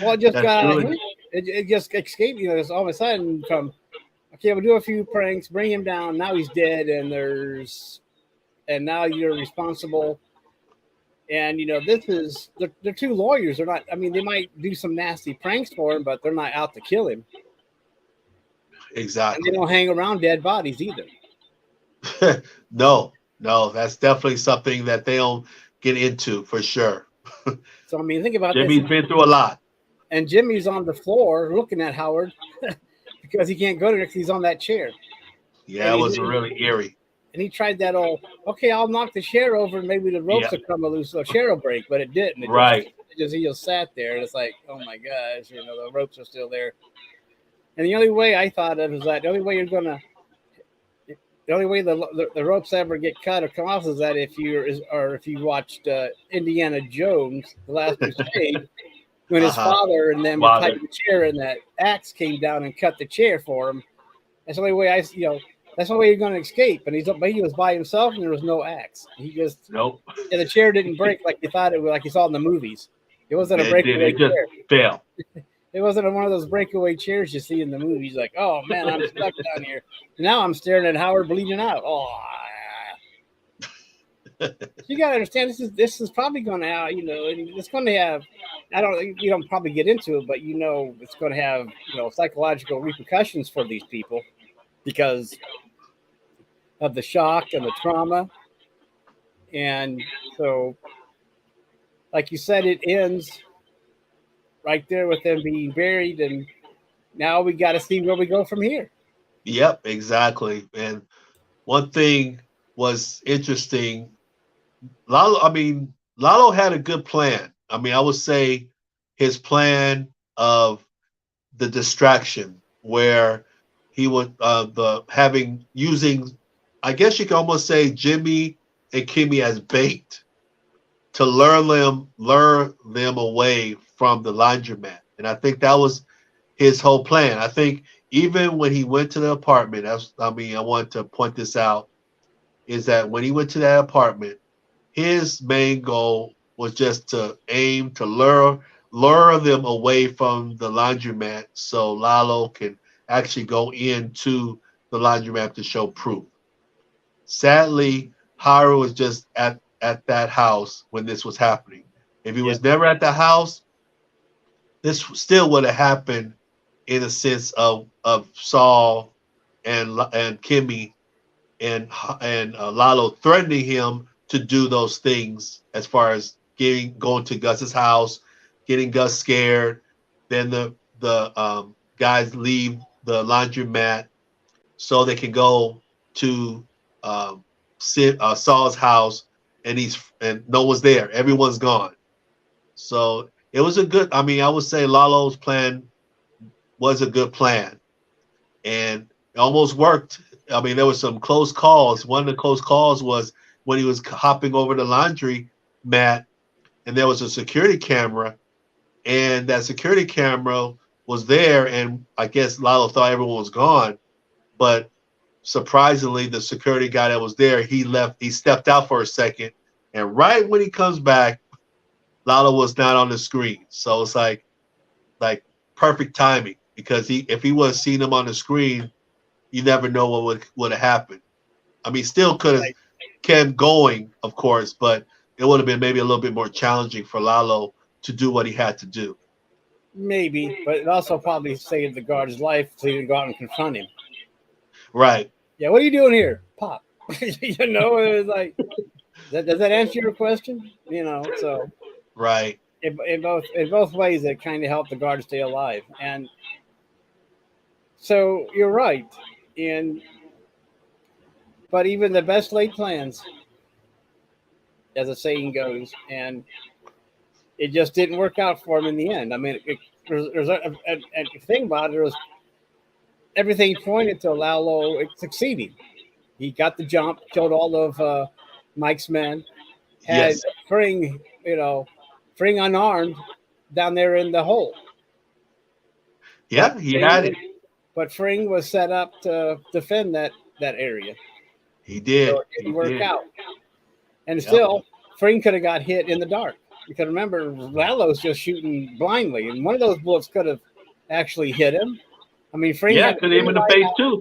Speaker 1: Well, it just
Speaker 2: That's
Speaker 1: got out of
Speaker 2: really
Speaker 1: hand. It just escaped, just all of a sudden from, okay, we'll do a few pranks, bring him down. Now he's dead. And now you're responsible. And they're two lawyers. They're not. I mean, they might do some nasty pranks for him, but they're not out to kill him. And they
Speaker 2: exactly.
Speaker 1: don't hang around dead bodies either.
Speaker 2: No, that's definitely something that they don't get into for sure.
Speaker 1: So I mean, think about this.
Speaker 2: Jimmy's been through a lot.
Speaker 1: And Jimmy's on the floor looking at Howard because he can't go there because he's on that chair.
Speaker 2: Yeah,
Speaker 1: And
Speaker 2: it was really eerie.
Speaker 1: he tried that old. Okay, I'll knock the chair over and maybe the ropes
Speaker 2: Yeah.
Speaker 1: will come loose, so the chair will break. But it didn't.
Speaker 2: Right.
Speaker 1: He just sat there, and it's like, oh my gosh, the ropes are still there. And the only way I thought of is that the only way the ropes ever get cut or come off is that if you watched Indiana Jones, The Last Crusade, when his father and them were typing the chair and that axe came down and cut the chair for him. That's the only way that's the only way you're going to escape. And he was by himself and there was no axe. He just
Speaker 2: nope.
Speaker 1: And the chair didn't break like you thought it would, like you saw in the movies. It wasn't a breakaway chair.
Speaker 2: It just fell.
Speaker 1: It wasn't one of those breakaway chairs you see in the movies. Like, oh man, I'm stuck down here. And now I'm staring at Howard bleeding out. Oh, you gotta understand. This is probably going to, it's going to have. You don't probably get into it, but it's going to have psychological repercussions for these people because of the shock and the trauma. And so, like you said, it ends right there with them being buried, and now we got to see where we go from here.
Speaker 2: Yep, exactly. And one thing was interesting. Lalo had a good plan. I mean, I would say his plan of the distraction, where he would using, I guess you could almost say, Jimmy and Kimmy as bait to lure them away from the laundromat. And I think that was his whole plan. I think even when he went to the apartment, I want to point this out, is that when he went to that apartment, his main goal was just to aim to lure them away from the laundromat so Lalo can actually go into the laundromat to show proof. Sadly, Howard was just at that house when this was happening. If he was never at the house, this still would have happened in a sense of Saul and Kimmy and Lalo threatening him to do those things, as far as going to Gus's house, getting Gus scared. Then the guys leave the laundromat so they can go to Saul's house, and no one's there. Everyone's gone. So it was a good. I mean, I would say Lalo's plan was a good plan, and it almost worked. I mean, there were some close calls. One of the close calls was when he was hopping over the laundry mat, and there was a security camera, and that security camera was there, and I guess Lalo thought everyone was gone, but surprisingly, the security guy that was there, he stepped out for a second, and right when he comes back, Lalo was not on the screen. So it's like perfect timing, because if he would have seen him on the screen, you never know what would have happened. I mean, still could have kept going, of course, but it would have been maybe a little bit more challenging for Lalo to do what he had to do.
Speaker 1: maybe, but it also probably saved the guard's life so he didn't go out and confront him.
Speaker 2: Right.
Speaker 1: Yeah, what are you doing here, Pop? You know, it was like, does that answer your question? You know, so
Speaker 2: Right.
Speaker 1: in both ways, it kind of helped the guard stay alive. And so you're right, and but even the best laid plans, as the saying goes, and it just didn't work out for him in the end. I mean, there's a thing about it, there was everything pointed to LALO succeeding. He got the jump, killed all of Mike's men, had
Speaker 2: Yes.
Speaker 1: Fring, Fring unarmed down there in the hole.
Speaker 2: Yeah, he had it.
Speaker 1: But Fring was set up to defend that area.
Speaker 2: He
Speaker 1: So
Speaker 2: did.
Speaker 1: it
Speaker 2: He
Speaker 1: didn't work
Speaker 2: did.
Speaker 1: out. And
Speaker 2: Yep.
Speaker 1: still, Fring could have got hit in the dark. Because remember, LALO's just shooting blindly, and one of those bullets could have actually hit him. I mean, Fring
Speaker 2: Yeah,
Speaker 1: had to
Speaker 2: could him in the face too.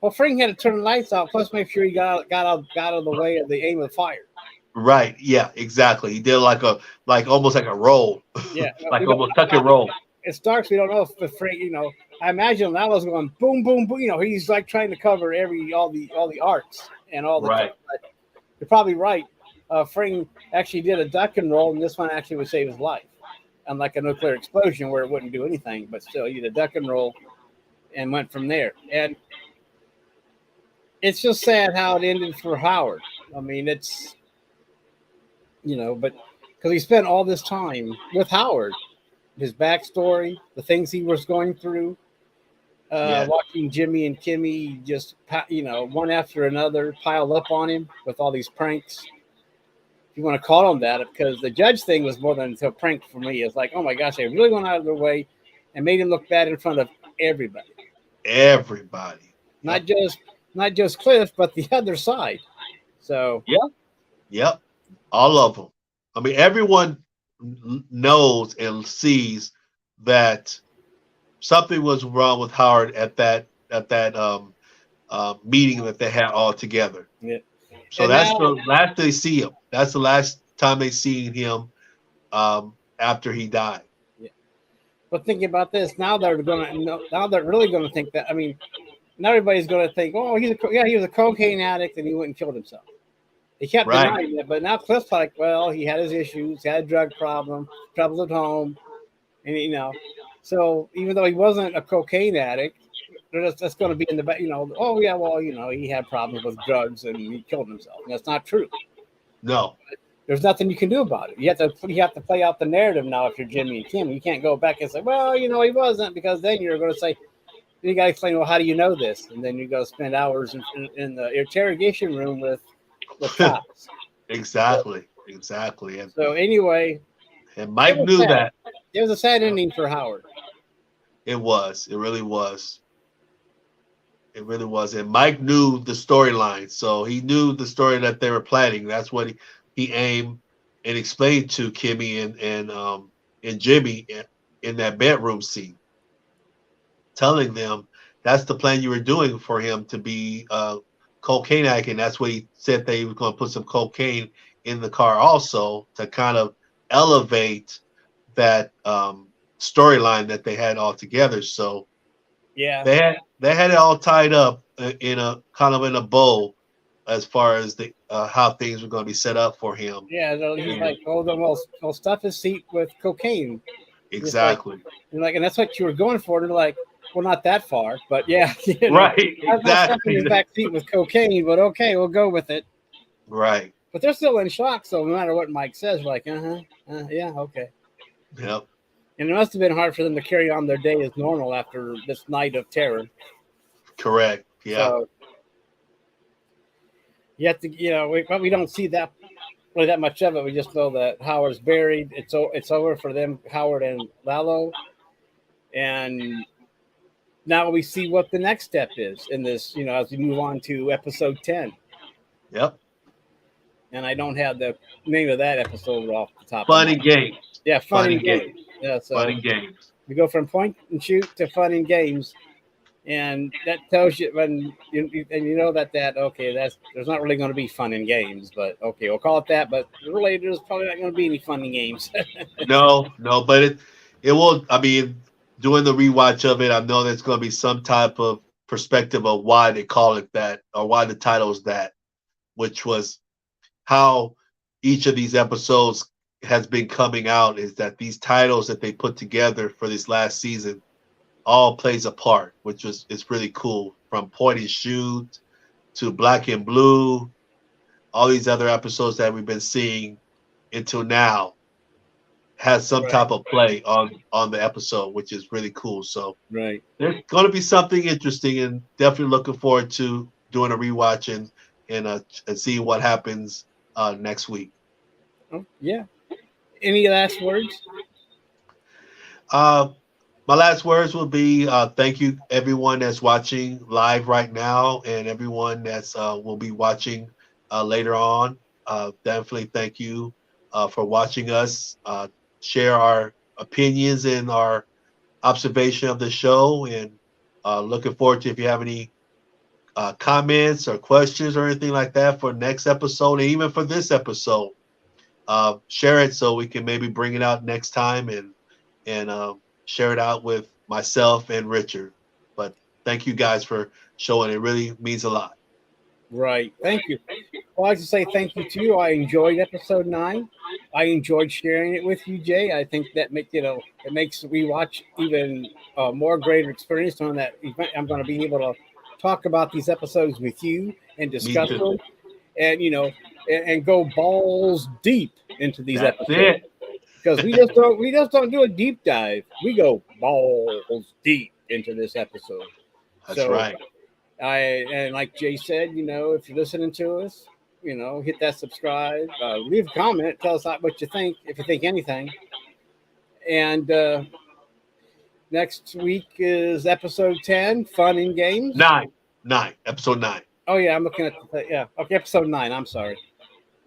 Speaker 1: Well, Fring had to turn the lights off, plus make sure he got out of the way of the aim of the fire.
Speaker 2: Right. Yeah, exactly. He did almost like a roll.
Speaker 1: Yeah.
Speaker 2: Like almost tuck and roll.
Speaker 1: It's dark, so we don't know if the Fring, I imagine LALO's going boom, boom, boom. He's like trying to cover all the arcs and all the
Speaker 2: Right.
Speaker 1: But you're probably right. Fring actually did a duck and roll, and this one actually would save his life. Unlike a nuclear explosion where it wouldn't do anything, but still, he did a duck and roll and went from there. And it's just sad how it ended for Howard. I mean, it's, but because he spent all this time with Howard, his backstory, the things he was going through, watching Jimmy and Kimmy just, one after another pile up on him with all these pranks. If you want to call them that, because the judge thing was more than a prank for me. It's like, oh my gosh, they really went out of their way and made him look bad in front of everybody.
Speaker 2: Everybody.
Speaker 1: Not just Cliff, but the other side. So
Speaker 2: Yep. All of them. I mean, everyone knows and sees that something was wrong with Howard at that meeting that they had all together.
Speaker 1: Yeah.
Speaker 2: So
Speaker 1: And
Speaker 2: that's
Speaker 1: now,
Speaker 2: the last they see him. That's the last time they seen him after he died.
Speaker 1: Yeah. But thinking about this, now they're really gonna think that. I mean, now everybody's gonna think, oh, he was a cocaine addict and he went and killed himself. He kept denying it, but now Cliff's like, well, he had his issues, he had a drug problem, troubles at home, and so even though he wasn't a cocaine addict, that's going to be in the back, oh yeah, well, he had problems with drugs and he killed himself. And that's not true.
Speaker 2: No.
Speaker 1: There's nothing you can do about it. You have to play out the narrative now if you're Jimmy and Kim. You can't go back and say, well, he wasn't, because then you're going to say, you got to explain, well, how do you know this? And then you go spend hours in the interrogation room with cops.
Speaker 2: Exactly. And
Speaker 1: So anyway,
Speaker 2: and Mike knew that.
Speaker 1: It was a sad ending for Howard.
Speaker 2: It was. It really was. It really was. And Mike knew the storyline. So he knew the story that they were planning. That's what he aimed and explained to Kimmy and Jimmy in that bedroom scene, telling them that's the plan you were doing for him to be cocaine addict. And that's what he said, they were going to put some cocaine in the car also to kind of elevate that storyline that they had all together. So
Speaker 1: yeah,
Speaker 2: they had it all tied up in a kind of in a bow as far as the how things were going to be set up for him.
Speaker 1: Yeah, he's like, well, stuff his seat with cocaine.
Speaker 2: Exactly.
Speaker 1: And that's what you were going for. They're like, well, not that far, but yeah,
Speaker 2: right, exactly.
Speaker 1: In his back seat with cocaine, but okay, we'll go with it.
Speaker 2: Right.
Speaker 1: But they're still in shock, so no matter what Mike says, like, yeah, okay.
Speaker 2: Yep.
Speaker 1: And it must have been hard for them to carry on their day as normal after this night of terror.
Speaker 2: Correct. Yeah. So,
Speaker 1: you have to, we don't see that really that much of it. We just know that Howard's buried. It's over for them, Howard and LALO. And now we see what the next step is in this, as we move on to episode 10.
Speaker 2: Yep.
Speaker 1: And I don't have the name of that episode off the top.
Speaker 2: Fun and Games.
Speaker 1: Yeah, Fun and Games. Yeah, so
Speaker 2: Fun and Games.
Speaker 1: We go from point and shoot to fun and games, and that tells you when there's not really going to be fun and games, but okay, we'll call it that. But really, there's probably not going to be any fun and games.
Speaker 2: No, but it will. I mean, doing the rewatch of it, I know there's going to be some type of perspective of why they call it that or why the title is that, which was how each of these episodes has been coming out. Is that these titles that they put together for this last season all plays a part, which is it's really cool. From Point and Shoot to Black and Blue, all these other episodes that we've been seeing until now has some
Speaker 1: Right.
Speaker 2: type of play on the episode, which is really cool. So
Speaker 1: Right.
Speaker 2: there's going to be something interesting, and definitely looking forward to doing a rewatch and seeing what happens next week.
Speaker 1: Oh, yeah. Any last words?
Speaker 2: Uh, my last words will be thank you everyone that's watching live right now, and everyone that's will be watching later on. Definitely thank you for watching us. Share our opinions and our observation of the show, and looking forward to if you have any comments or questions or anything like that for next episode, and even for this episode. Share it so we can maybe bring it out next time and share it out with myself and Richard. But thank you guys for showing. It really means a lot.
Speaker 1: Right. Thank you. Well, I'd like to say thank you to you. I enjoyed episode 9. I enjoyed sharing it with you, Jay. I think that it makes rewatch even more greater experience on that event. I'm going to be able to talk about these episodes with you and
Speaker 2: Me
Speaker 1: discuss
Speaker 2: too.
Speaker 1: them, and and go balls deep into these
Speaker 2: That's
Speaker 1: episodes,
Speaker 2: it.
Speaker 1: because we just don't do a deep dive. We go balls deep into this episode.
Speaker 2: That's
Speaker 1: So
Speaker 2: right.
Speaker 1: and like Jay said, if you're listening to us, hit that subscribe, leave a comment, tell us what you think, if you think anything. And next week is episode 10, fun and games.
Speaker 2: Nine. Episode 9.
Speaker 1: Oh yeah, I'm looking at yeah. Okay, episode 9. I'm sorry,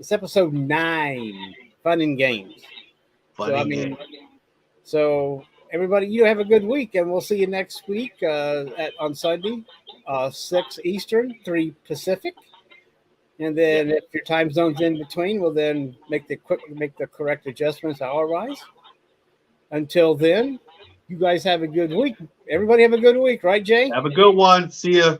Speaker 1: it's episode 9, fun and games.
Speaker 2: Fun
Speaker 1: So I
Speaker 2: and
Speaker 1: mean,
Speaker 2: game.
Speaker 1: so everybody, you have a good week, and we'll see you next week on Sunday, 6 Eastern, 3 Pacific. And
Speaker 2: Yeah.
Speaker 1: then if your time zone's in between, we'll then make the correct adjustments hour-wise. Until then, you guys have a good week. Everybody have a good week, right, Jay?
Speaker 2: Have a good one. See ya.